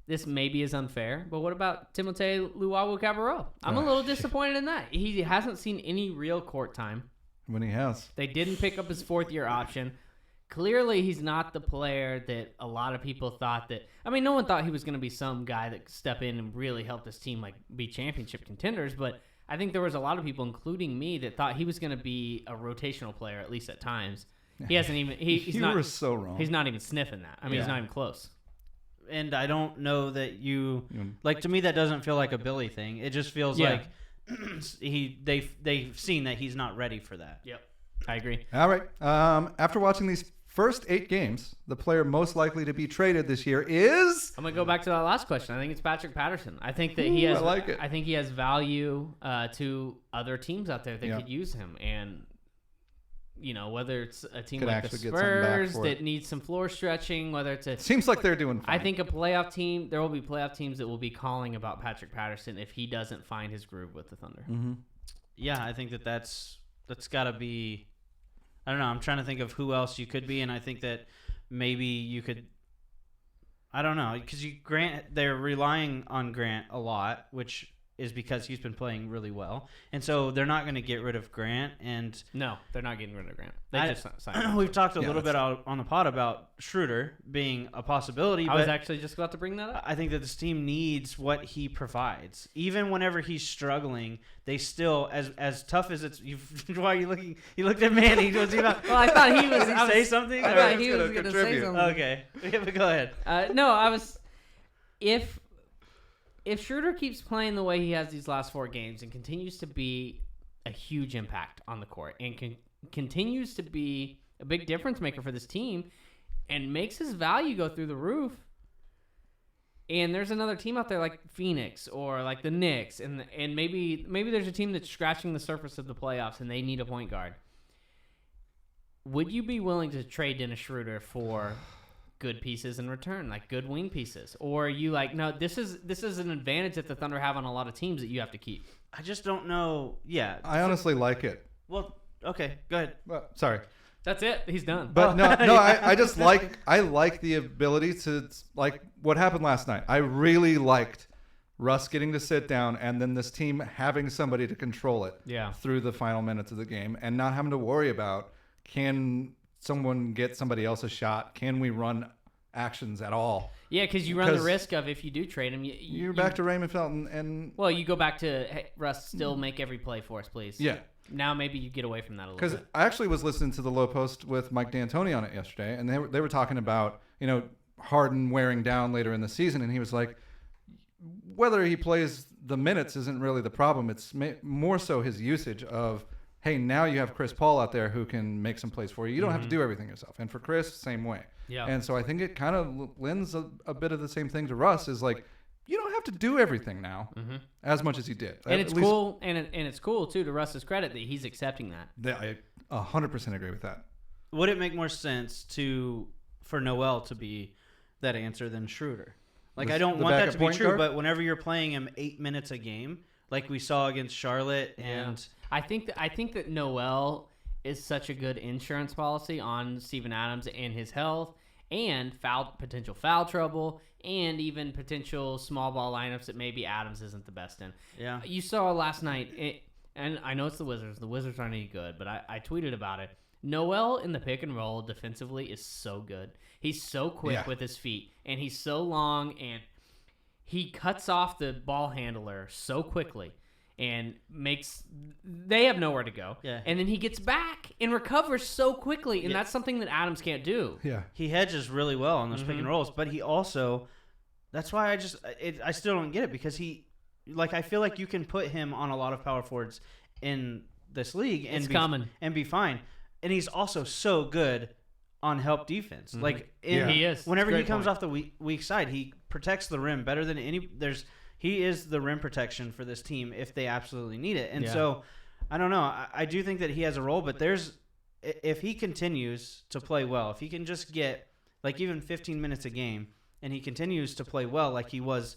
this maybe is unfair, but what about Timothé Luwawu-Cabarrot? I'm a little disappointed in that. He hasn't seen any real court time. When he has. They didn't pick up his fourth-year option. Clearly, he's not the player that a lot of people thought that. I mean, no one thought he was going to be some guy that could step in and really help this team like be championship contenders. But I think there was a lot of people, including me, that thought he was going to be a rotational player at least at times. He hasn't even. He's You not. were so wrong. He's not even sniffing that. I mean, he's not even close. And I don't know that to me that doesn't feel like a Billy thing. It just feels like they've seen that he's not ready for that. Yep, I agree. All right. After watching these first 8 games, the player most likely to be traded this year is. I'm gonna go back to that last question. I think it's Patrick Patterson. I think that he has. I like it. I think he has value to other teams out there that could use him, and whether it's a team Could like the actually get something back Spurs for that it. needs some floor stretching, whether it's a. Seems like they're doing fine. I think a playoff team. There will be playoff teams that will be calling about Patrick Patterson if he doesn't find his groove with the Thunder. Mm-hmm. Yeah, I think that's got to be. I don't know. I'm trying to think of who else you could be, and I think that maybe you could. I don't know, because they're relying on Grant a lot, which is because he's been playing really well, and so they're not going to get rid of Grant. And No, they're not getting rid of Grant. They just signed him. we've talked a little bit on the pod about Schroder being a possibility. I but was actually just about to bring that up. I think that this team needs what he provides. Even whenever he's struggling, they still, as tough as it's. Why are you looking? You looked at Manny. Was he not? Well, I thought he was. Did he say something? I Or- thought he gonna was going to say contribute. something. Okay, yeah, but go ahead. No, I was. If Schroder keeps playing the way he has these last 4 games and continues to be a huge impact on the court and continues to be a big difference maker for this team and makes his value go through the roof, and there's another team out there like Phoenix or like the Knicks, and maybe there's a team that's scratching the surface of the playoffs and they need a point guard, would you be willing to trade Dennis Schroder for good pieces in return, like good wing pieces? Or are you like, no, this is an advantage that the Thunder have on a lot of teams that you have to keep? I just don't know. Yeah. I honestly like it. Well, okay, go ahead. Well, sorry. That's it. He's done. But no, I just I like the ability to, like what happened last night. I really liked Russ getting to sit down and then this team having somebody to control it through the final minutes of the game and not having to worry about, can someone get somebody else a shot? Can we run actions at all? Yeah, because you run the risk of, if you do trade him, you're back to Raymond Felton and well, you go back to, hey, Russ, still make every play for us, please. Yeah. Now maybe you get away from that a little because bit. I actually was listening to the Low Post with Mike D'Antoni on it yesterday, and they were talking about Harden wearing down later in the season, and he was like, whether he plays the minutes isn't really the problem. It's more so his usage of, hey, now you have Chris Paul out there who can make some plays for you. You don't have to do everything yourself. And for Chris, same way. Yeah. And so I think it kind of lends a bit of the same thing to Russ, is like, you don't have to do everything now as much as you did. And it's cool, and it's cool too, to Russ's credit, that he's accepting that. I 100% agree with that. Would it make more sense for Noel to be that answer than Schroeder? Like, I don't want that to be true, but whenever you're playing him 8 minutes a game, like we saw against Charlotte, and I think that Noel is such a good insurance policy on Steven Adams and his health, and potential foul trouble, and even potential small ball lineups that maybe Adams isn't the best in. Yeah. You saw last night, and I know it's the Wizards. The Wizards aren't any good, but I tweeted about it. Noel in the pick and roll defensively is so good. He's so quick with his feet, and he's so long, and he cuts off the ball handler so quickly and they have nowhere to go. Yeah. And then he gets back and recovers so quickly, and that's something that Adams can't do. Yeah. He hedges really well on those pick and rolls, but he also, that's why I still don't get it, because I feel like you can put him on a lot of power forwards in this league and be fine. And he's also so good on help defense. He is. Whenever he comes off the weak side, he protects the rim better than any. He is the rim protection for this team if they absolutely need it. And so, I don't know. I do think that he has a role, but if he continues to play well, if he can just get like even 15 minutes a game, and he continues to play well like he was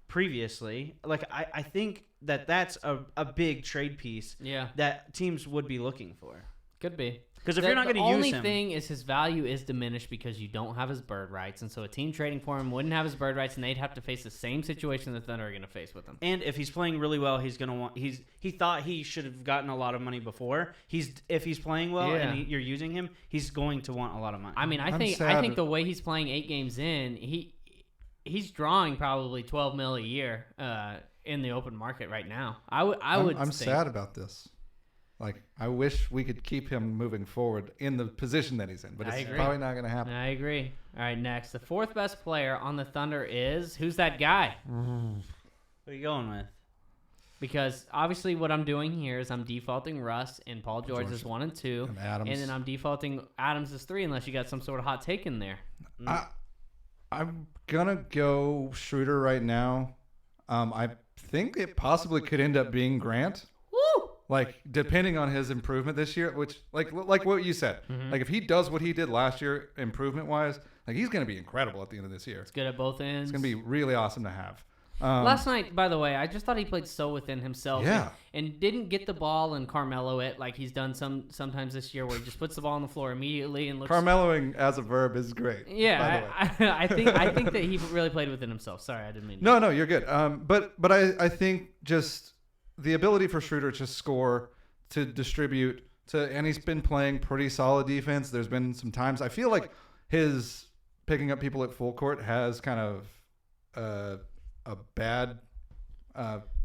previously, like I think that's a big trade piece that teams would be looking for. Could be. Because if you're not going to use him, the only thing is his value is diminished because you don't have his bird rights, and so a team trading for him wouldn't have his bird rights, and they'd have to face the same situation the Thunder are going to face with him. and if he's playing really well, he's going to want. He thought he should have gotten a lot of money before. If he's playing well and you're using him, he's going to want a lot of money. I mean, I think the way he's playing 8 games in, he's drawing probably $12 million a year in the open market right now. I'm sad about this. Like, I wish we could keep him moving forward in the position that he's in, but it's probably not going to happen. I agree. All right, next. The 4th best player on the Thunder is, who's that guy? What are you going with? Because obviously what I'm doing here is I'm defaulting Russ and Paul George as 1 and 2. And Adams. And then I'm defaulting Adams as 3 unless you got some sort of hot take in there. I'm going to go Schroder right now. I think it possibly could end up being Grant. Woo! Like, depending on his improvement this year, which, like what you said, like if he does what he did last year, improvement-wise, like he's going to be incredible at the end of this year. It's good at both ends. It's going to be really awesome to have. Last night, by the way, I just thought he played so within himself. Yeah. And didn't get the ball and Carmelo it like he's done sometimes this year, where he just puts the ball on the floor immediately and looks. Carmeloing as a verb is great. Yeah, I think that he really played within himself. Sorry, I didn't mean. No, you're good. But I think just the ability for Schroder to score, to distribute, and he's been playing pretty solid defense. There's been some times I feel like his picking up people at full court has kind of a bad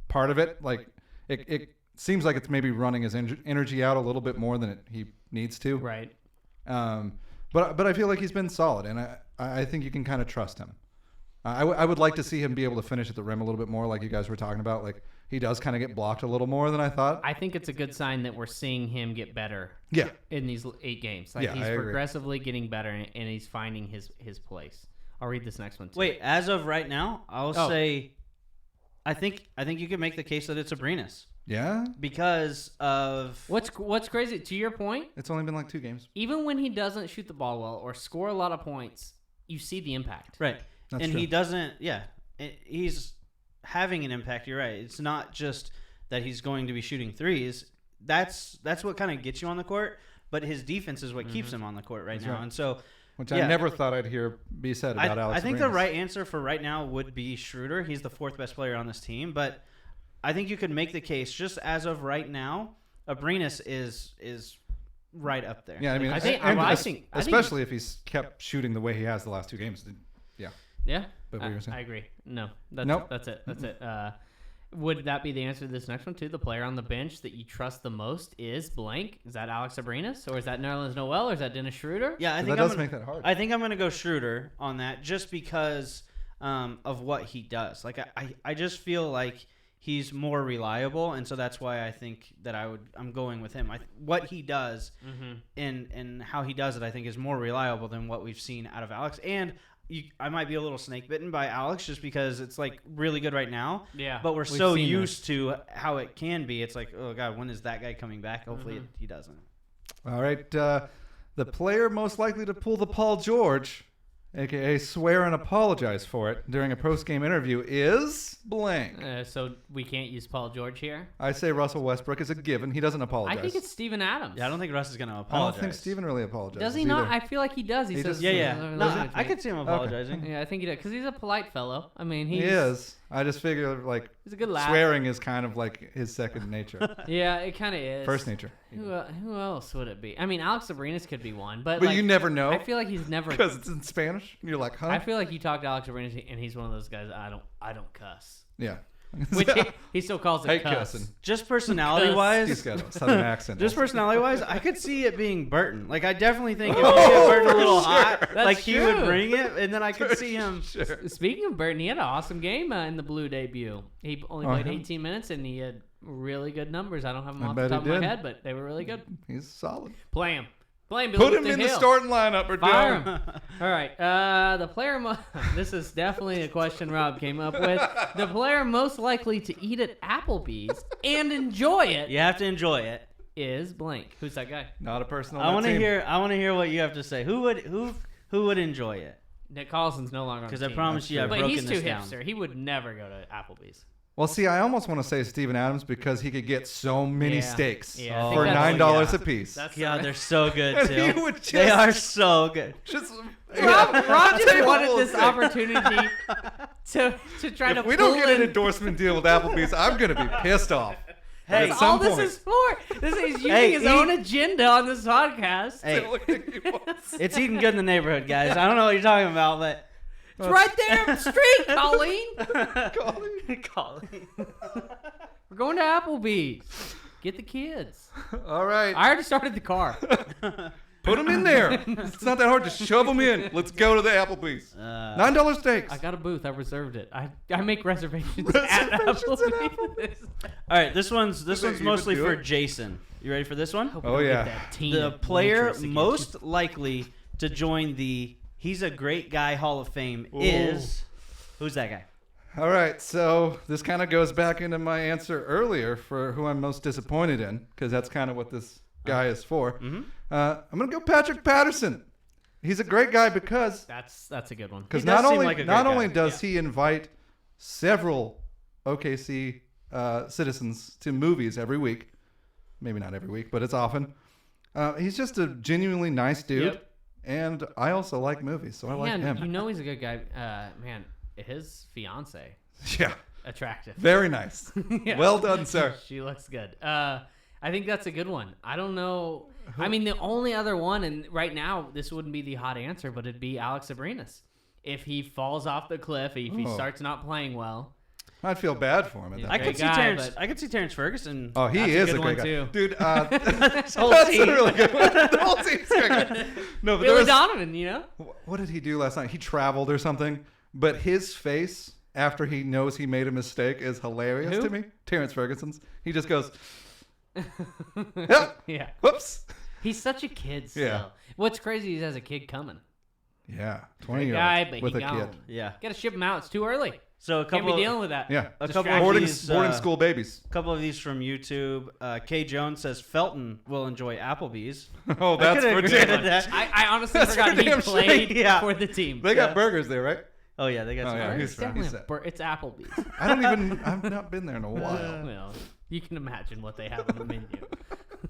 part of it. Like it seems like it's maybe running his energy out a little bit more than he needs to. Right. But I feel like he's been solid, and I think you can kind of trust him. I would like to see him be able to finish at the rim a little bit more, like you guys were talking about. Like he does kind of get blocked a little more than I thought. I think it's a good sign that we're seeing him get better. Yeah. In these 8 games, like he's I agree. progressively getting better, and he's finding his place. I'll read this next one too. Wait, as of right now, I'll say, I think you can make the case that it's Abrines. Yeah. Because of what's crazy, to your point, It's only been like 2 games. even when he doesn't shoot the ball well or score a lot of points, you see the impact. right, That's and true. he doesn't. Yeah, he's having an impact. You're right. It's not just that he's going to be shooting threes. That's what kind of gets you on the court. But his defense is what keeps him on the court right now. right. And so, Which I never thought I'd hear be said about Alex. I think the Abrines. right answer for right now would be Schroder. He's the 4th best player on this team, but I think you could make the case just as of right now. Abrines is right up there. Yeah, I mean, I think- especially if he's kept shooting the way he has the last 2 games. Yeah. Yeah, But what you were saying? I agree. No, that's Nope. That's it. Would that be the answer to this next one too? The player on the bench that you trust the most is blank. Is that Alex Abrines, or is that Nerlens Noel, or is that Dennis Schroeder? Yeah, I think that does make that hard. I think I'm going to go Schroeder on that just because of what he does. Like I just feel like he's more reliable, and so that's why I think that I'm going with him. What he does and how he does it, I think, is more reliable than what we've seen out of Alex. And I might be a little snake bitten by Alex just because it's like really good right now. Yeah, but we're we've so seen used to how it can be. It's like, oh God, when is that guy coming back? Hopefully he doesn't. All right. The player most likely to pull the Paul George, a.k.a. swear and apologize for it during a post-game interview is blank. So we can't use Paul George here. I say Russell Westbrook is a given. He doesn't apologize. I think it's Steven Adams. Yeah, I don't think Russ is going to I apologize. don't think Steven really apologizes. Does he not? either. I feel like he does. He says, just- Yeah. No, "Listen to I me." could see him apologizing. Yeah, I think he does because he's a polite fellow. I mean, He he's, is. I just figure like He's a good laugh. swearing is kind of like his second nature, Yeah, it kind of is. first nature. Who else would it be? I mean, Alex Abrines could be one, but But like, you never know I feel like he's never. because it's in Spanish. And you're like, huh? I feel like you talk to Alex Abrines and he's one of those guys. I don't cuss. Yeah. Which he still calls it Hate cuss. cussing. Just personality-wise, He's got a southern accent. just personality-wise, I could see it being Burton. Like, I definitely think if you get Burton a little hot, That's like he would true. bring it, and then I could see him. Sure. Speaking of Burton, he had an awesome game in the Blue debut. He only played Uh-huh. 18 minutes and he had really good numbers. I don't have them I off the bet he top of my did. head, but they were really good. He's solid. Play him. Play him. Billy Put him with in the Hill. starting lineup or Fire don't. him. All right. The player. This is definitely a question Rob came up with. The player most likely to eat at Applebee's and enjoy it You have to enjoy it. is blank. Who's that guy? Not a person on I want to hear. I want to hear what you have to say. Who would enjoy it? Nick Collison's no longer on Because the I team. promise you, I've But broken he's too this down. hipster. He would never go to Applebee's. Well, see, I almost want to say Steven Adams because he could get so many steaks Yeah, I think for that's- $9 a piece. God, they're so good And too. he would They just- are so good. Just Rob just Table wanted this steak. opportunity to try to If we pull don't get an in. endorsement deal with Applebee's, I'm gonna be pissed off. Hey, At That's all some this point. is for. This is using Hey, his eat- own agenda on this podcast. Hey, Look at you boys. it's eating good in the neighborhood, guys. I don't know what you're talking about, but It's right there up the street, Colleen. Colleen. We're going to Applebee's. Get the kids. All right, I already started the car. put them in there. It's not that hard to shove them in. Let's go to the Applebee's. $9 steaks. I got a booth. I reserved it. I make reservations, Reservations at Applebee's. All right, this one's even mostly do for it? Jason. You ready for this one? Hope Oh, we don't yeah. get that teen The player waitress again. most likely to join the He's a Great Guy Hall of Fame is who's that guy? All right, so this kind of goes back into my answer earlier for who I'm most disappointed in, because that's kind of what this guy is for. Mm-hmm. I'm gonna go Patrick Patterson. He's a great guy because That's a good one. because He does not seem only like a great not guy. only does he invite several OKC citizens to movies every week, maybe not every week, but it's often. He's just a genuinely nice dude, Yep. and I also like movies, so I like Man, him. you know he's a good guy. Man, his fiance Yeah, attractive. very nice. Yeah. Well done, sir. She looks good. I think that's a good one. I don't know. I mean, the only other one, and right now this wouldn't be the hot answer, but it'd be Alex Abrines. If he falls off the cliff, if he Oh. starts not playing well, I'd feel bad for him at that I Great could see guy, Terrance. but- I could see Terrance Ferguson. Oh, he That's a is good a great one, guy, too. dude. His whole That's team. a really good one. The whole team's great. Guy. No, but there Billy was, Donovan, you know? what did he do last night? He traveled or something, but his face after he knows he made a mistake is hilarious Who? to me. Terrance Ferguson's. He just goes, yep, Yeah. whoops. He's such a kid still. Yeah. What's crazy is he has a kid coming. Yeah, 20 Great year guy, old but with he a gone. kid. Yeah. Gotta ship him out. It's too early. So a Can't couple. be dealing with that. Yeah, A couple of boarding these, school babies. couple of these from YouTube. Kay Jones says Felton will enjoy Applebee's. Oh, that's could've for agreed damn. with that. I honestly That's forgot for he damn played sure. Yeah. for the team. They got Yeah. burgers there, right? Oh yeah, they got Oh, some. yeah, burgers. he's It's right. definitely He's a it's Applebee's. I've not been there in a while. Well, you can imagine what they have on the menu.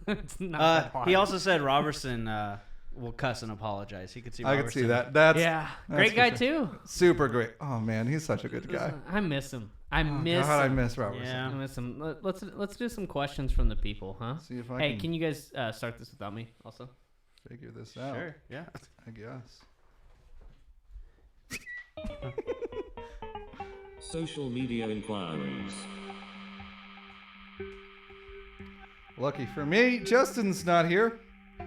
It's not that hard. He also said Robertson will cuss and apologize. He could see. I Robertson. could see that. That's Yeah, that's great for guy sure. too. Super great. Oh man, he's such a good guy. I miss him. I miss God, I him. miss Robertson. Yeah. I miss him. Let's do some questions from the people, huh? See if I Hey, can can you guys start this without me also? figure this out. Sure. Yeah. I guess. Social media inquiries. Lucky for me, Justin's not here.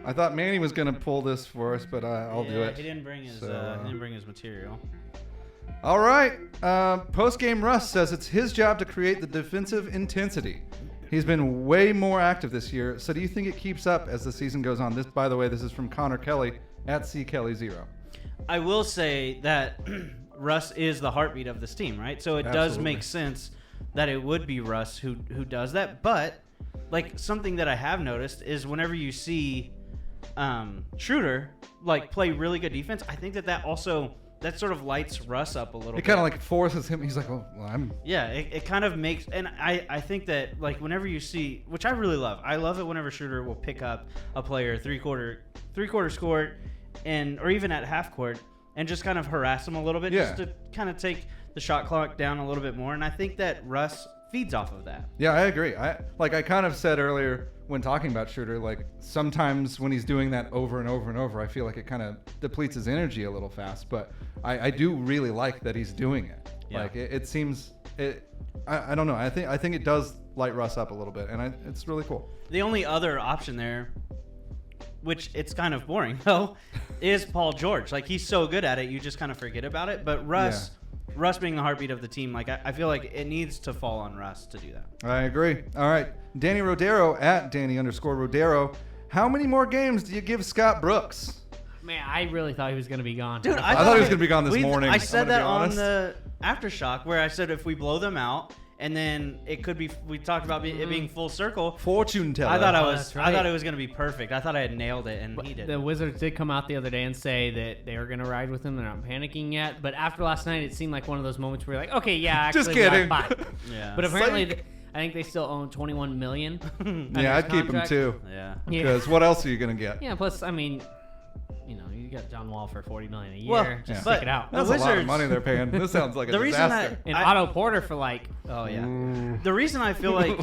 I thought Manny was gonna pull this for us, but I'll do it. He didn't bring his. So, he didn't bring his material. All right. Post-game Russ says it's his job to create the defensive intensity. He's been way more active this year. So do you think it keeps up as the season goes on? This, by the way, this is from Connor Kelly at CKelly0. I will say that Russ is the heartbeat of this team, right? So it does Absolutely. make sense that it would be Russ who does that. But like something that I have noticed is whenever you see Schroder like play really good defense, I think that also that sort of lights Russ up a little It bit. kind of like forces him. He's like, oh, well, I'm. Yeah, it kind of makes, and I think that like whenever you see, which I really love, I love it whenever Schroder will pick up a player three quarter court, and or even at half court, and just kind of harass him a little bit, Yeah. just to kind of take the shot clock down a little bit more. And I think that Russ feeds off of that. Yeah, I agree. I kind of said earlier when talking about Schroder, like sometimes when he's doing that over and over and over, I feel like it kind of depletes his energy a little fast. But I do really like that he's doing it. Yeah. Like it seems I don't know. I think it does light Russ up a little bit, and it's really cool. The only other option there, which it's kind of boring though, is Paul George. Like he's so good at it, you just kind of forget about it. But Russ being the heartbeat of the team, like I feel like it needs to fall on Russ to do that. I agree. All right, Danny Rodero at Danny_Rodero. How many more games do you give Scott Brooks? Man, I really thought he was gonna be gone. Dude, I thought he was gonna be gone this morning. I I'm said gonna that be on honest. the Aftershock where I said if we blow them out and then it could be. We talked about it being full circle. Fortune teller. I thought that's right. I thought it was gonna be perfect. I thought I had nailed it, and he did. The Wizards did come out the other day and say that they were going to ride with him. They're not panicking yet. But after last night, it seemed like one of those moments where you're like, okay, yeah, actually, Just kidding. bye. Yeah. But apparently, I think they still own $21 million. Yeah, I'd keep him too. Yeah. Because what else are you gonna get? Yeah, plus, I mean, you got John Wall for $40 million a year. Well, Just but- stick it out. That's The a lot of Wizards- money they're paying. This sounds like a The reason disaster. And Otto Porter for like, Oh yeah. The reason I feel like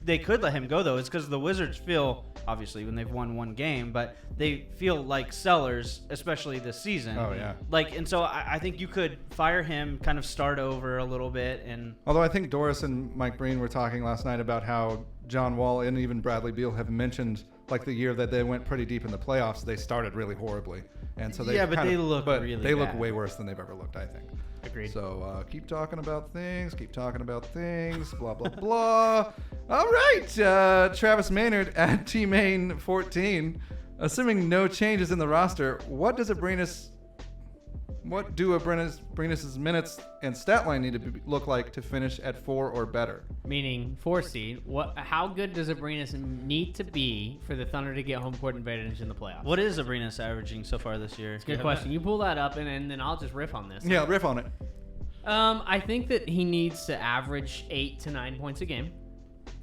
they could let him go though is because the Wizards feel, obviously when they've won one game, but they feel like sellers, especially this season. Oh, yeah. And so I think you could fire him, kind of start over a little bit, and Although I think Doris and Mike Breen were talking last night about how John Wall and even Bradley Beal have mentioned like the year that they went pretty deep in the playoffs, they started really horribly, and so they but they look really they look bad. way worse than they've ever looked, I think. agreed. So keep talking about things, blah blah blah. All right, Travis Maynard at TMain14. Assuming no changes in the roster, what do Abrines' minutes and stat line need to look like to finish at 4 or better? Meaning 4 seed. How good does Abrines need to be for the Thunder to get home court advantage in the playoffs? what is Abrines averaging so far this year? Good question. You pull that up, and then I'll just riff on this. Yeah, riff on it. I think that he needs to average 8 to 9 points a game.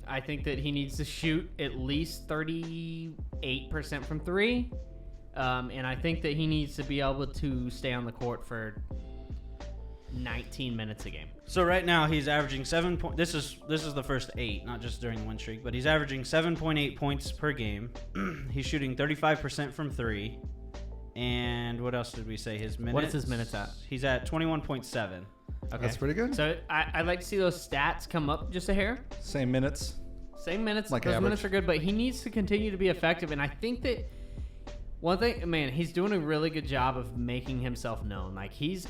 I think that he needs to shoot at least 38% from 3. And I think that he needs to be able to stay on the court for 19 minutes a game. So right now he's averaging 7 points. This is the first 8, not just during the win streak, but he's averaging 7.8 points per game. He's shooting 35% from 3. And what else did we say? His minutes. What is his minutes at? He's at 21.7. Okay. That's pretty good. So I'd like to see those stats come up just a hair. Same minutes. Same minutes. Like those average. minutes are good, but he needs to continue to be effective. And I think that one thing, man, he's doing a really good job of making himself known. Like he's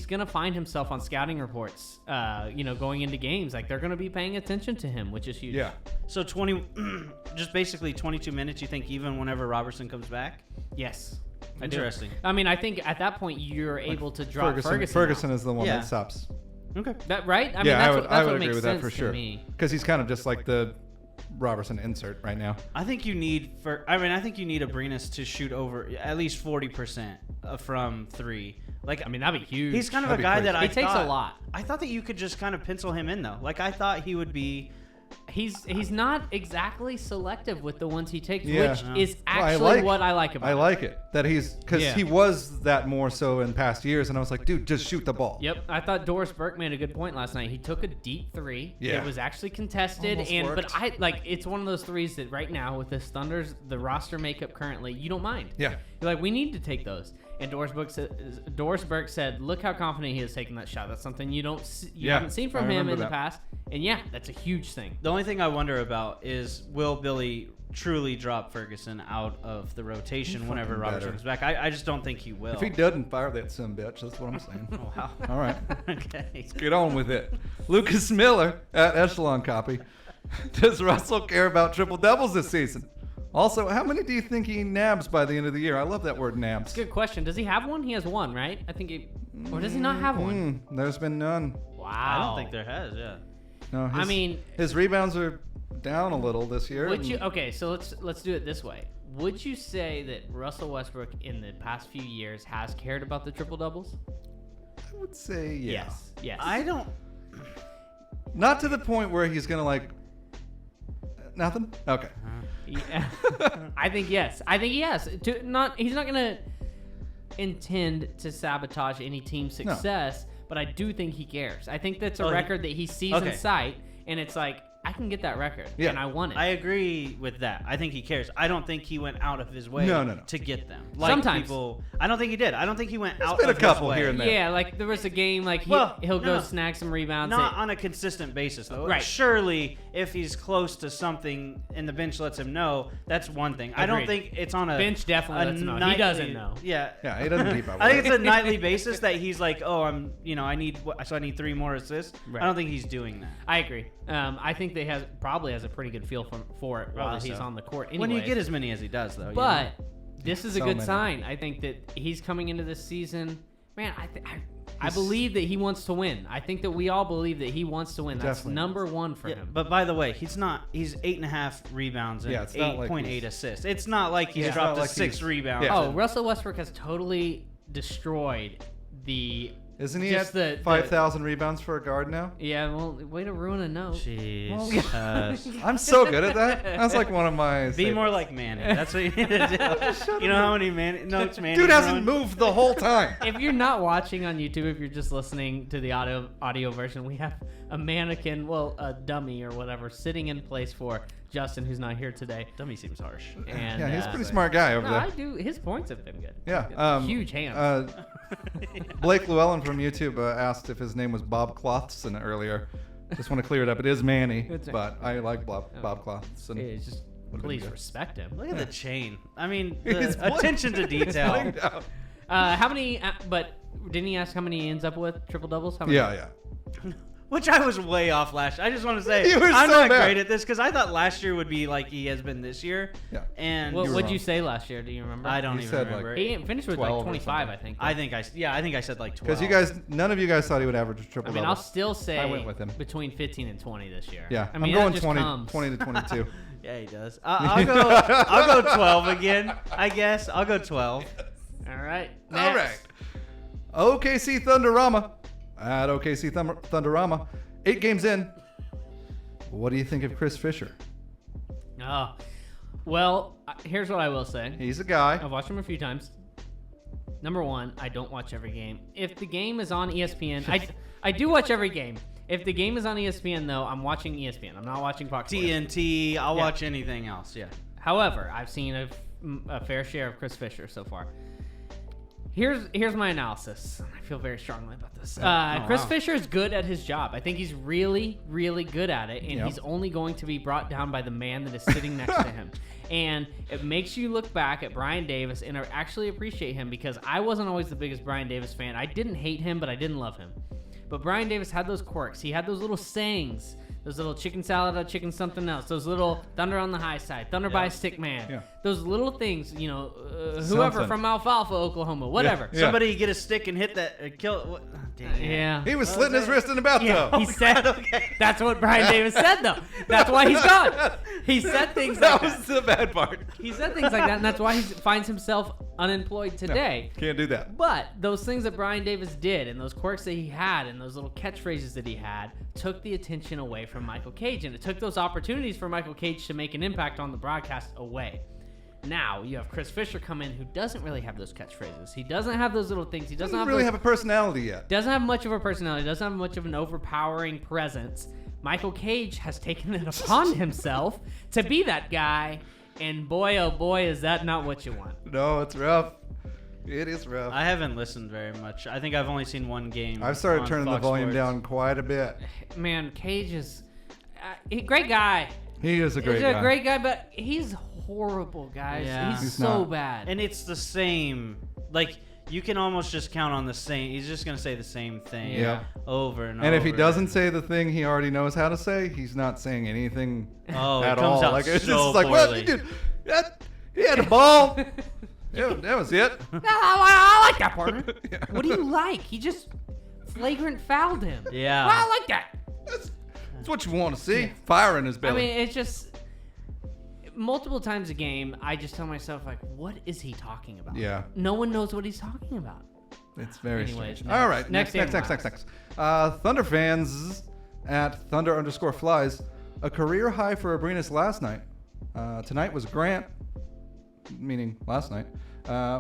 gonna find himself on scouting reports. Going into games, like they're gonna be paying attention to him, which is huge. Yeah. So just basically 22 minutes. You think even whenever Robertson comes back? Yes. I do. Interesting. I mean, I think at that point you're able to drop Ferguson. Ferguson is the one Yeah. that stops. Okay. That right? I mean, Yeah, that's I what would agree makes with that sense for to sure. me. Because he's kind of just like the Robertson insert right now. I think you need Abrines to shoot over at least 40% from 3. Like, I mean, that'd be huge. he's kind of That'd a be guy crazy. that He takes a lot. I thought that you could just kind of pencil him in though. Like I thought he would be. He's not exactly selective with the ones he takes, Yeah. which is Well, actually what I like about I him. like it that because Yeah. he was that more so in past years, and I was like, dude, just shoot the ball. Yep, I thought Doris Burke made a good point last night. He took a deep 3. Yeah. It was actually contested, Almost worked. but it's one of those threes that right now with the Thunder's the roster makeup currently, you don't mind. Yeah. You're like, we need to take those. And Doris Burke said, look how confident he is taking that shot. That's something you haven't seen from I him remember in the that. past. And yeah, that's a huge thing. The only thing I wonder about is will Billy truly drop Ferguson out of the rotation whenever fucking Robertson better. comes back? I just don't think he will. If he doesn't fire that son bitch, that's what I'm saying. Oh, wow. All right. Okay. Get on with it. Lucas Miller at Echelon Copy. Does Russell care about triple doubles this season? Also, how many do you think he nabs by the end of the year? I love that word nabs. Good question. Does he have one? He has one, right? I think or does he not have one? There's been none. Wow. I don't think there has, yeah. No, I mean, his rebounds are down a little this year. would you? Okay, so let's do it this way. Would you say that Russell Westbrook in the past few years has cared about the triple doubles? I would say yeah. Yes. I don't. Not to the point where he's gonna like nothing. Okay. Yeah. I think yes. I think he has. He's not gonna intend to sabotage any team success, but I do think he cares. I think that's a record that he sees in sight, and it's like, I can get that record, and I want it. I agree with that. I think he cares. I don't think he went out of his way No. to get them. Sometimes. I don't think he did. I don't think he went out been of a couple his way. here and there. Yeah, like there was a game like he'll go snag some rebounds. Not on a consistent basis, though. Right. Surely, if he's close to something and the bench lets him know, that's one thing. I don't Agreed. think it's on a Bench definitely lets him know. He nightly- doesn't know. Yeah. Yeah, he doesn't keep up. I with think it. it's a nightly basis that he's like, oh, I need 3 more assists. Right. I don't think he's doing that. I agree. I think they probably has a pretty good feel for it while Probably he's so. on the court. When you anyways. get as many as he does, though. But this is a So good many. sign. I think that he's coming into this season. Man, I believe that he wants to win. I think that we all believe that he wants to win. That's Definitely. number one for him. But by the way, he's 8.5 rebounds and it's not like 8.8 assists. It's not like he's Yeah. dropped It's not like 6 he's- rebounds. Yeah. Oh, Russell Westbrook has totally destroyed the. Isn't he just at 5,000 rebounds for a guard now? Yeah, well, way to ruin a note. Jeez. I'm so good at that. That's like one of my. Be more like Manny. That's what you need to do. You know how many notes Manny Dude hasn't moved the whole time. If you're not watching on YouTube, if you're just listening to the audio version, we have a mannequin, well, a dummy or whatever, sitting in place for Justin, who's not here today. Dummy seems harsh. And Yeah, he's a pretty smart guy over No, there. I do. His points have been good. Yeah. Huge hands. Blake Llewellyn from YouTube asked if his name was Bob Clothson earlier. Just want to clear it up. It is Manny, It's- but I like Bob Clothson. It's just Would've been please good. respect him. Look at the chain. I mean, He's the attention to He's detail. blanked out. How many? But didn't he ask how many he ends up with? Triple doubles? How many? Yeah. Which I was way off last. I just want to say You were I'm so not bad. great at this because I thought last year would be like he has been this year. Yeah. And What were would wrong. you say last year? Do you remember? I don't He even said, like, remember. He finished with 12 like or 25, I something. think. I think I said like 12. Because none of you guys thought he would average a triple I mean, double. I'll still say I went with him. between 15 and 20 this year. Yeah, I mean, I'm going that just 20 comes. to 22. Yeah, he does. I'll go 12 again. I guess I'll go 12. All right. All right. OKC Thunderama. At OKC Thunderama. 8 games in. What do you think of Chris Fisher? Oh, well, here's what I will say. He's a guy. I've watched him a few times. Number one, I don't watch every game. If the game is on ESPN, I do watch every game. If the game is on ESPN, though, I'm watching ESPN. I'm not watching Fox Sports. TNT. I'll Yeah. watch anything else. Yeah. However, I've seen a fair share of Chris Fisher so far. Here's my analysis. I feel very strongly about this. Chris wow. Fisher is good at his job. I think he's really, really good at it, and Yep. he's only going to be brought down by the man that is sitting next to him. And it makes you look back at Brian Davis and actually appreciate him, because I wasn't always the biggest Brian Davis fan. I didn't hate him, but I didn't love him. But Brian Davis had those quirks. He had those little sayings. Those little chicken salad, chicken something else. Those little thunder on the high side, thunder by a stick man. Yeah. Those little things, whoever Something. from Alfalfa, Oklahoma, whatever. Yeah. Somebody get a stick and hit that. Kill. What? Dang it. Yeah. He was slitting his wrist in the bathtub. Yeah, he said. That's what Brian Davis said, though. That's why he's gone. He said things like That that. was the bad part. He said things like that, and that's why he finds himself unemployed today. Can't do that. But those things that Brian Davis did, and those quirks that he had, and those little catchphrases that he had, took the attention away from Michael Cage, and it took those opportunities for Michael Cage to make an impact on the broadcast away. Now you have Chris Fisher come in, who doesn't really have those catchphrases. He doesn't have those little things. He Doesn't really have a personality yet. doesn't have much of a personality, doesn't have much of an overpowering presence. Michael Cage has taken it upon himself to be that guy, and boy, oh boy, is that not what you want. No, it's rough. It is rough. I haven't listened very much. I think I've only seen one game. I've started on turning the Fox volume Sports. down quite a bit. Man, Cage is great guy. He is a great He's guy. a great guy, but he's horrible, guys. Yeah. He's He's so not. bad. And it's the same. Like, you can almost just count on the same. He's just going to say the same thing Yeah. over and over. And if he doesn't say the thing he already knows how to say, he's not saying anything Oh, it at comes all. out Like it's so just like, what poorly. you did? He had a ball. Yeah, that was it. I like that, partner. Yeah. What do you like? He just flagrant fouled him. Yeah. Well, I like that. That's what you want to see. Fire in his I belly. mean, it's just multiple times a game, I just tell myself, like, what is he talking about? Yeah. No one knows what he's talking about. It's very Anyways, strange. next. All right, Next next. Thunder fans at Thunder_flies. A career high for Abrines last night. Tonight was Grant, meaning last night.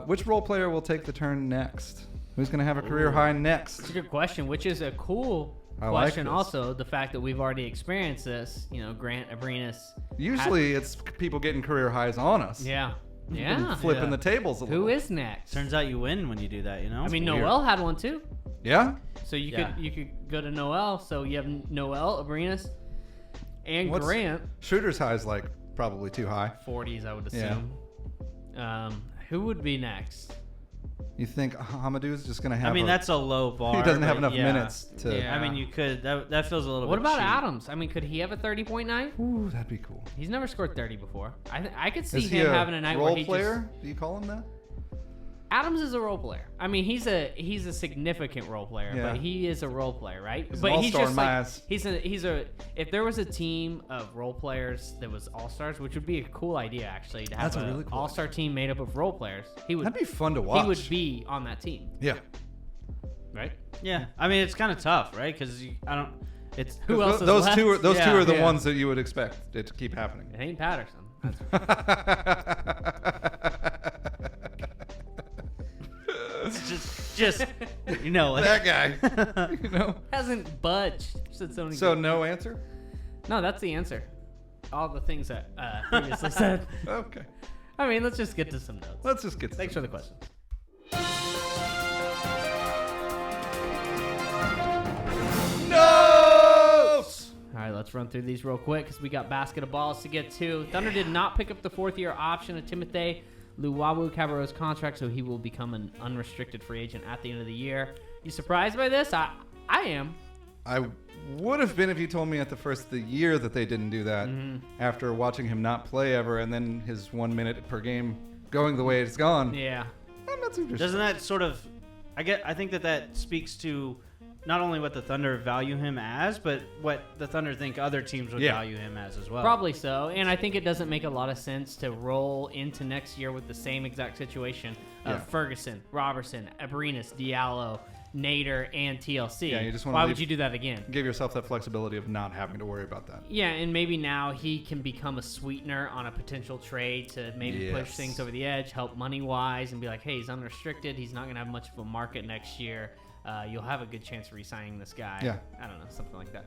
Which role player will take the turn next? Who's going to have a career high It's next? a good question, which is a cool I like question. this. Also, the fact that we've already experienced this, Grant, Abrines. Usually it's people getting career highs on us. Yeah. Been Yeah. flipping Yeah. the tables a little. Who is next? Turns out you win when you do that, you know? I mean, weird. Noel had one too. Yeah? So you Yeah. could go to Noel. So you have Noel, Abrines, and Grant. Schroeder's high is like probably too high. 40s, I would Yeah. assume. Who would be next? You think Hamadou's just going to have I mean, a- that's a low bar. he doesn't have but enough yeah. minutes to... Yeah. I mean, you could. That feels a little What bit about cheap. Adams? I mean, could he have a 30-point night? Ooh, that'd be cool. He's never scored 30 before. I could see Is he him a having a night role where he player? Do you call him that? Adams is a role player. I mean, he's a significant role player, Yeah. but he is a role player, right? He's but an he's all-star just in my like eyes. he's a. If there was a team of role players that was all-stars, which would be a cool idea actually, to have That's a a really cool all-star team made up of role players, he would That'd be fun to watch. he would be on that team, Yeah. right? Yeah, I mean it's kind of tough, right? Because I don't. It's Who else is Those left? two are the Yeah. ones that you would expect it to keep happening. It ain't Patterson. That's just you know That guy. You know. hasn't budged. Said so many So good- no answer. no, that's the answer. All the things that previously said. Okay. I mean, let's just get to some notes. Let's just get. Thanks for the question. Notes. All right, let's run through these real quick because we got basketballs to get to. Thunder did not pick up the fourth-year option of Timothy Luwawu Cabarrot's contract, so he will become an unrestricted free agent at the end of the year. You surprised by this? I am. I would have been if you told me at the first of the year that they didn't do that. Mm-hmm. After watching him not play ever, and then his 1 minute per game going the way it's gone. Yeah. I'm not too interested. Doesn't that sort of I think that speaks to not only what the Thunder value him as, but what the Thunder think other teams would Yeah. value him as well. Probably so, and I think it doesn't make a lot of sense to roll into next year with the same exact situation of Yeah. Ferguson, Robertson, Abrines, Diallo, Nader, and TLC. Yeah, you just wanna Why leave- would you do that again? Give yourself that flexibility of not having to worry about that. Yeah, and maybe now he can become a sweetener on a potential trade to maybe push Yes. things over the edge, help money-wise, and be like, hey, he's unrestricted. He's not going to have much of a market next year. You'll have a good chance of re-signing this guy. Yeah. I don't know, something like that.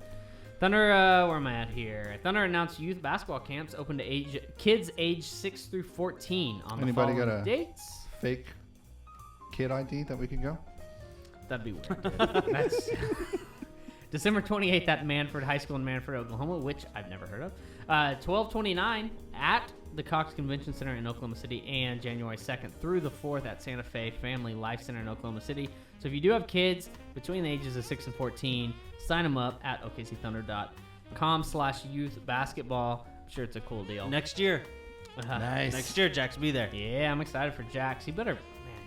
Thunder, where am I at here? Thunder announced youth basketball camps open to kids age 6 through 14 on Anybody the got following a- dates. Fake kid ID that we can go. That'd be weird. That's December 28th at Manford High School in Manford, Oklahoma, which I've never heard of. 12/29 at the Cox Convention Center in Oklahoma City, and January 2nd through the 4th at Santa Fe Family Life Center in Oklahoma City. So if you do have kids between the ages of 6 and 14, sign them up at okcthunder.com/youth basketball. I'm sure it's a cool deal. next year. Nice. Next year, Jax be there. Yeah, I'm excited for Jax. He better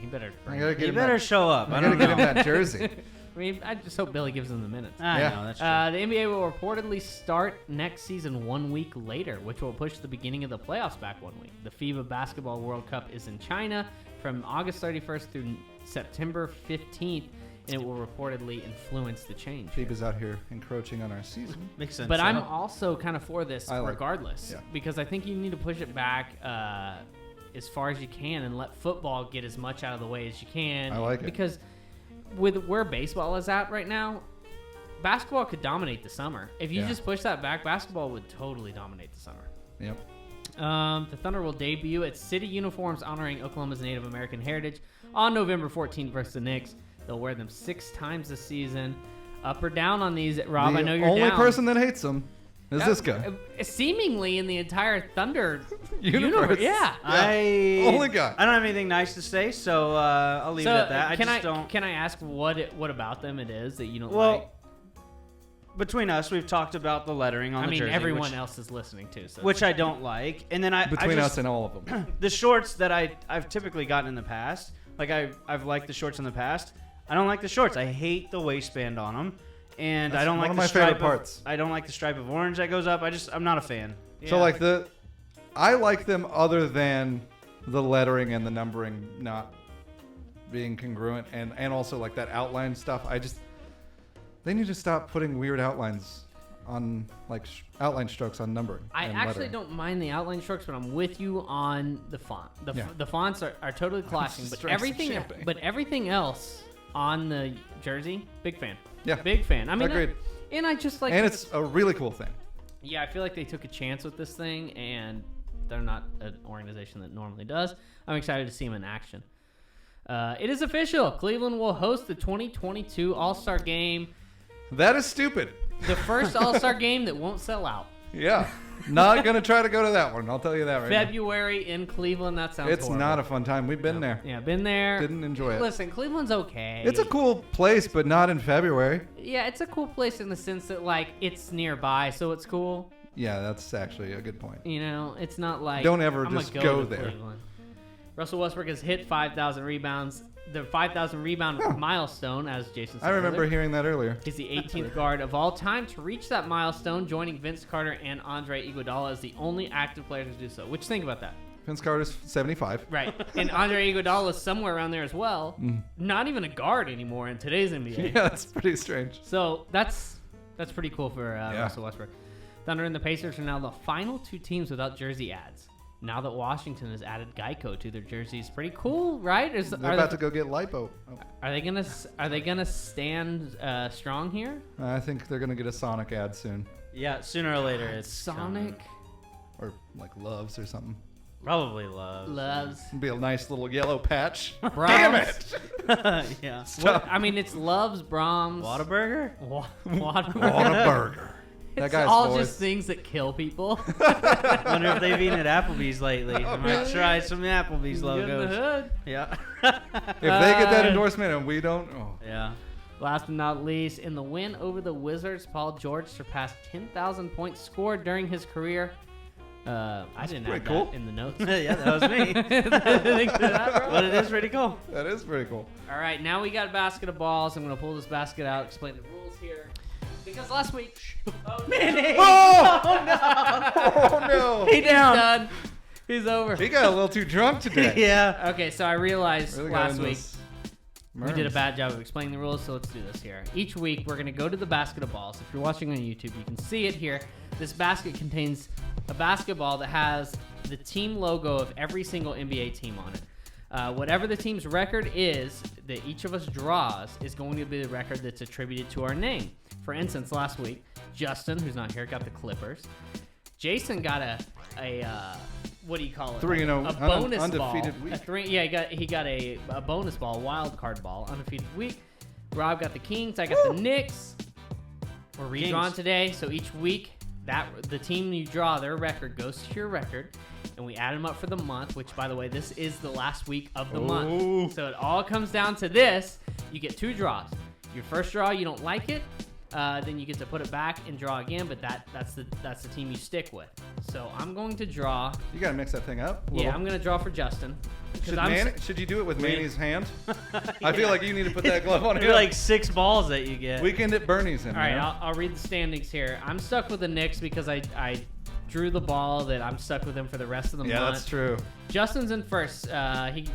I bring gotta it. get He him better that, show up. I I gotta don't get him know. that jersey. I mean, I just hope Billy gives him the minutes. I Yeah. know that's true. The NBA will reportedly start next season 1 week later, which will push the beginning of the playoffs back 1 week. The FIBA Basketball World Cup is in China from August 31st through September 15th, and it will reportedly influence the change. FIBA's out here encroaching on our season. Makes sense. But I'm yeah. also kind of for this I like it. regardless, Yeah. because I think you need to push it back as far as you can and let football get as much out of the way as you can. I like it. Because with where baseball is at right now, basketball could dominate the summer. If you Yeah. just push that back, basketball would totally dominate the summer. Yep. The Thunder will debut its city uniforms honoring Oklahoma's Native American heritage on November 14th versus the Knicks. They'll wear them 6 times this season. Up or down on these, Rob? The I know you're only down. person that hates them is this guy. Seemingly in the entire Thunder Universe. Yeah. Only guy. I don't have anything nice to say, so I'll leave it at that. I can just don't. Can I ask what about them it is that you don't Well, like? between us, we've talked about the lettering on I the mean, jersey, everyone else is listening too. So which I don't like. And then I Between just, us and all of them. the shorts that I've typically gotten in the past, like I've liked the shorts in the past. I don't like the shorts. I hate the waistband on them, and That's I don't one like of the my stripe favorite parts. I don't like the stripe of orange that goes up. I'm not a fan. So Yeah. like I like them other than the lettering and the numbering not being congruent, and also like that outline stuff. They need to stop putting weird outlines on like outline strokes on numbering. I and actually lettering. don't mind the outline strokes, but I'm with you on the font. Yeah. The fonts are totally clashing, but Strengths of everything champagne. everything else on the jersey, big fan. Yeah. Big fan. I mean, Agreed. and I just like And that it's a really cool thing. Yeah, I feel like they took a chance with this thing, and they're not an organization that normally does. I'm excited to see them in action. It is official. Cleveland will host the 2022 All-Star Game, That is stupid. the first All-Star Game that won't sell out. Yeah. Not gonna try to go to that one. I'll tell you that right now. February in Cleveland, that sounds It's horrible. not a fun time. We've been there. Yeah, been there. Didn't enjoy it. Listen, Cleveland's okay. It's a cool place, but not in February. Yeah, it's a cool place in the sense that, like, it's nearby, so it's cool. Yeah, that's actually a good point. You know, it's not like Don't ever I'm gonna just go to there. Cleveland. Russell Westbrook has hit 5,000 rebounds. The 5,000 rebound milestone, as Jason said I remember earlier. hearing that earlier. He's the 18th guard of all time to reach that milestone, joining Vince Carter and Andre Iguodala as the only active players to do so. Which, think about that. Vince Carter's 75. Right. And Andre Iguodala is somewhere around there as well. Not even a guard anymore in today's NBA. Yeah, that's pretty strange. So that's pretty cool for Russell Westbrook. Thunder and the Pacers are now the final two teams without jersey ads. Now that Washington has added Geico to their jerseys, pretty cool, right? They're about to go get lipo. Oh. Are they gonna stand strong here? I think they're gonna get a Sonic ad soon, Yeah, sooner or later it's Sonic or like Loves or something. probably Love. loves. It'd be a nice little yellow patch. Brahms. Damn it! Yeah. What, I mean, it's Loves, Brahms. Whataburger? Whataburger. That It's guy's all voice. just things that kill people. Wonder if they've eaten at Applebee's lately. I might try some Applebee's Get in the logos. hood. Yeah. If they get that endorsement and we don't, Yeah. Last but not least, in the win over the Wizards, Paul George surpassed 10,000 points scored during his career. I didn't pretty add cool. that in the notes. Yeah, that was me. Think to that, bro? But it is pretty cool. that is pretty cool. All right, now we got a basket of balls. I'm going to pull this basket out, explain the rules here. Because last week... Oh, Manny! Oh no! He He's down. done. He's over. He got a little too drunk today. Yeah. Okay, so I realized Really got last into week this we did a Merms. bad job of explaining the rules, so let's do this here. Each week, we're going to go to the basket of balls. If you're watching on YouTube, you can see it here. This basket contains a basketball that has the team logo of every single NBA team on it. Whatever the team's record is that each of us draws is going to be the record that's attributed to our name. For instance, last week, Justin, who's not here, got the Clippers. Jason got a what do you call it? 3-0, a bonus undefeated ball. week. He got a bonus ball, wild card ball, undefeated week. Rob got the Kings. I got the Knicks. We're redrawn Kings. today, so each week the team you draw, their record goes to your record, and we add them up for the month. Which, by the way, this is the last week of the Ooh. month, so it all comes down to this. You get two draws. Your first draw, you don't like it. Then you get to put it back and draw again, but that's the team you stick with. So I'm going to draw. You gotta mix that thing up. a Yeah, little. I'm going to draw for Justin. Should you do it with Manny's hand? I feel like you need to put that glove on Maybe him. like 6 balls that you get. Weekend at Bernie's in All right, there. I'll read the standings here. I'm stuck with the Knicks because I drew the ball that I'm stuck with him for the rest of the Yeah, month. that's true. Justin's in first. He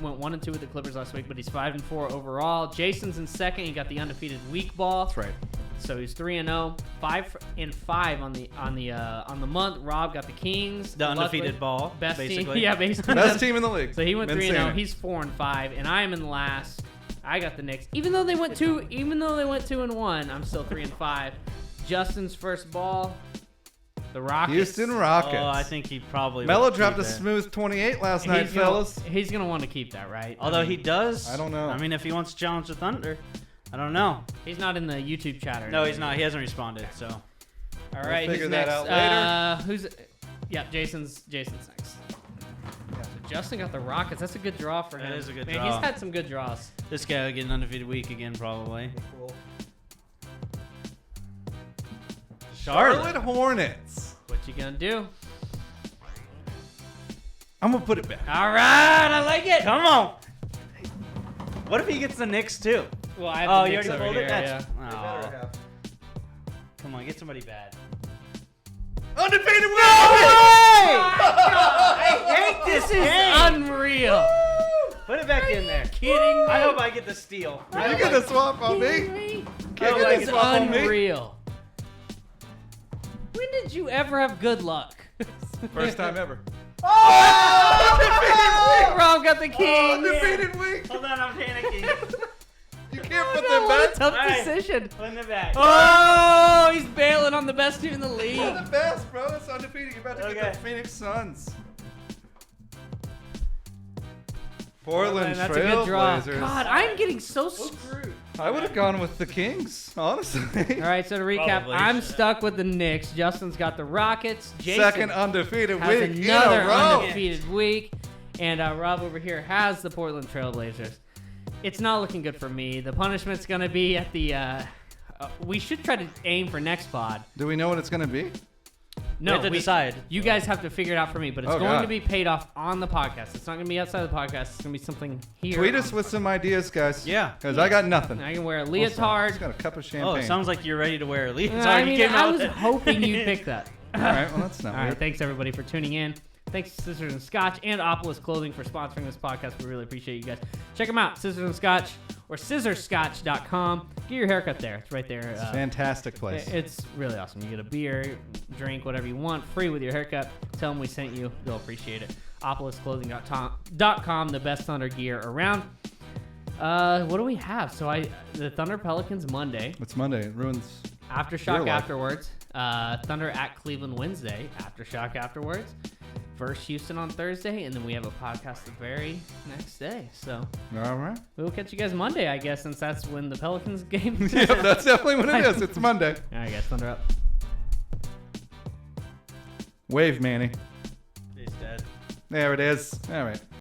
went 1-2 with the Clippers last week, but he's 5-4 overall. Jason's in second. He got the undefeated week ball. That's right. So he's 3-0, 5-5 on the month. Rob got the Kings, The undefeated Luckily, ball, best basically. team. Yeah, basically. Best team in the league. So he went Been 3-0. saying it. He's 4-5, and I am in last. I got the Knicks. Even though they went 2-1, I'm still 3-5. Justin's first ball, the Rockets. Houston Rockets. Oh, I think he probably Melo would dropped a keep it. smooth 28 last night, He's gonna, fellas. he's gonna want to keep that, right? Although he does. I don't know. I mean, if he wants to challenge the Thunder, I don't know. He's not in the YouTube chat or No, anything. he's not. He hasn't responded. So All right, figure who's that next? out Who's? Yeah, Jason's next. So Justin got the Rockets. That's a good draw for him. That is a good Man, draw. He's had some good draws. this guy will get an undefeated week again, probably. Charlotte Hornets. What you gonna do? I'm gonna put it back. All right, I like it. Come on. What if he gets the Knicks too? Well, I have Oh, the you Knicks already over pulled it. here, That's. yeah. Oh. Come on, get somebody bad. Undefeated win! I hate this game. Unreal. Put it back in there. Kidding me? I hope I get the steal. You get the swap on me. Kidding Can't Oh, get like the It's swap on me. unreal. When did you ever have good luck? First time ever. Rob got the king. Undefeated week. Hold on, I'm panicking. You can't put them back. Tough All right. decision. Putting it back. Oh, he's bailing on the best team in the You're league. the best, bro. It's undefeated. You're about to get Okay. the Phoenix Suns. Portland That's a good draw. Trailblazers. God, I'm getting so screwed. I would have gone with the Kings, honestly. All right, so to recap, Probably. I'm stuck with the Knicks. Justin's got the Rockets. Jason Second undefeated has week another in a row. undefeated week. And Rob over here has the Portland Trailblazers. It's not looking good for me. The punishment's going to be at the... we should try to aim for next pod. Do we know what it's going to be? No, we have to decide. You guys have to figure it out for me, but it's Oh, going God. to be paid off on the podcast. It's not going to be outside the podcast. It's going to be something here. Tweet us with some ideas, guys. Yeah. Because I got nothing. I can wear a Also, leotard. just got a cup of Oh, champagne. it sounds like you're ready to wear a leotard. I You mean, came I out was with it. hoping you'd pick that. All right, well, that's not All right, weird. thanks everybody for tuning in. Thanks to Scissors and Scotch and Opolis Clothing for sponsoring this podcast. We really appreciate you guys. Check them out, Scissors and Scotch or scissorscotch.com. Get your haircut there. It's right there. It's a fantastic place. It's really awesome. You get a beer, drink, whatever you want, free with your haircut. Tell them we sent you. They'll appreciate it. OpolisClothing.com, the best Thunder gear around. What do we have? So the Thunder Pelicans Monday. It's Monday. It ruins. Your Aftershock life. afterwards. Thunder at Cleveland Wednesday. Aftershock afterwards. Versus Houston on Thursday. And then we have a podcast the very next day. So All right. we'll catch you guys Monday, I guess, since that's when the Pelicans game. Yep, that's definitely what it is. It's Monday. All right, guys. Thunder up. Wave, Manny. He's dead. There it is. All right.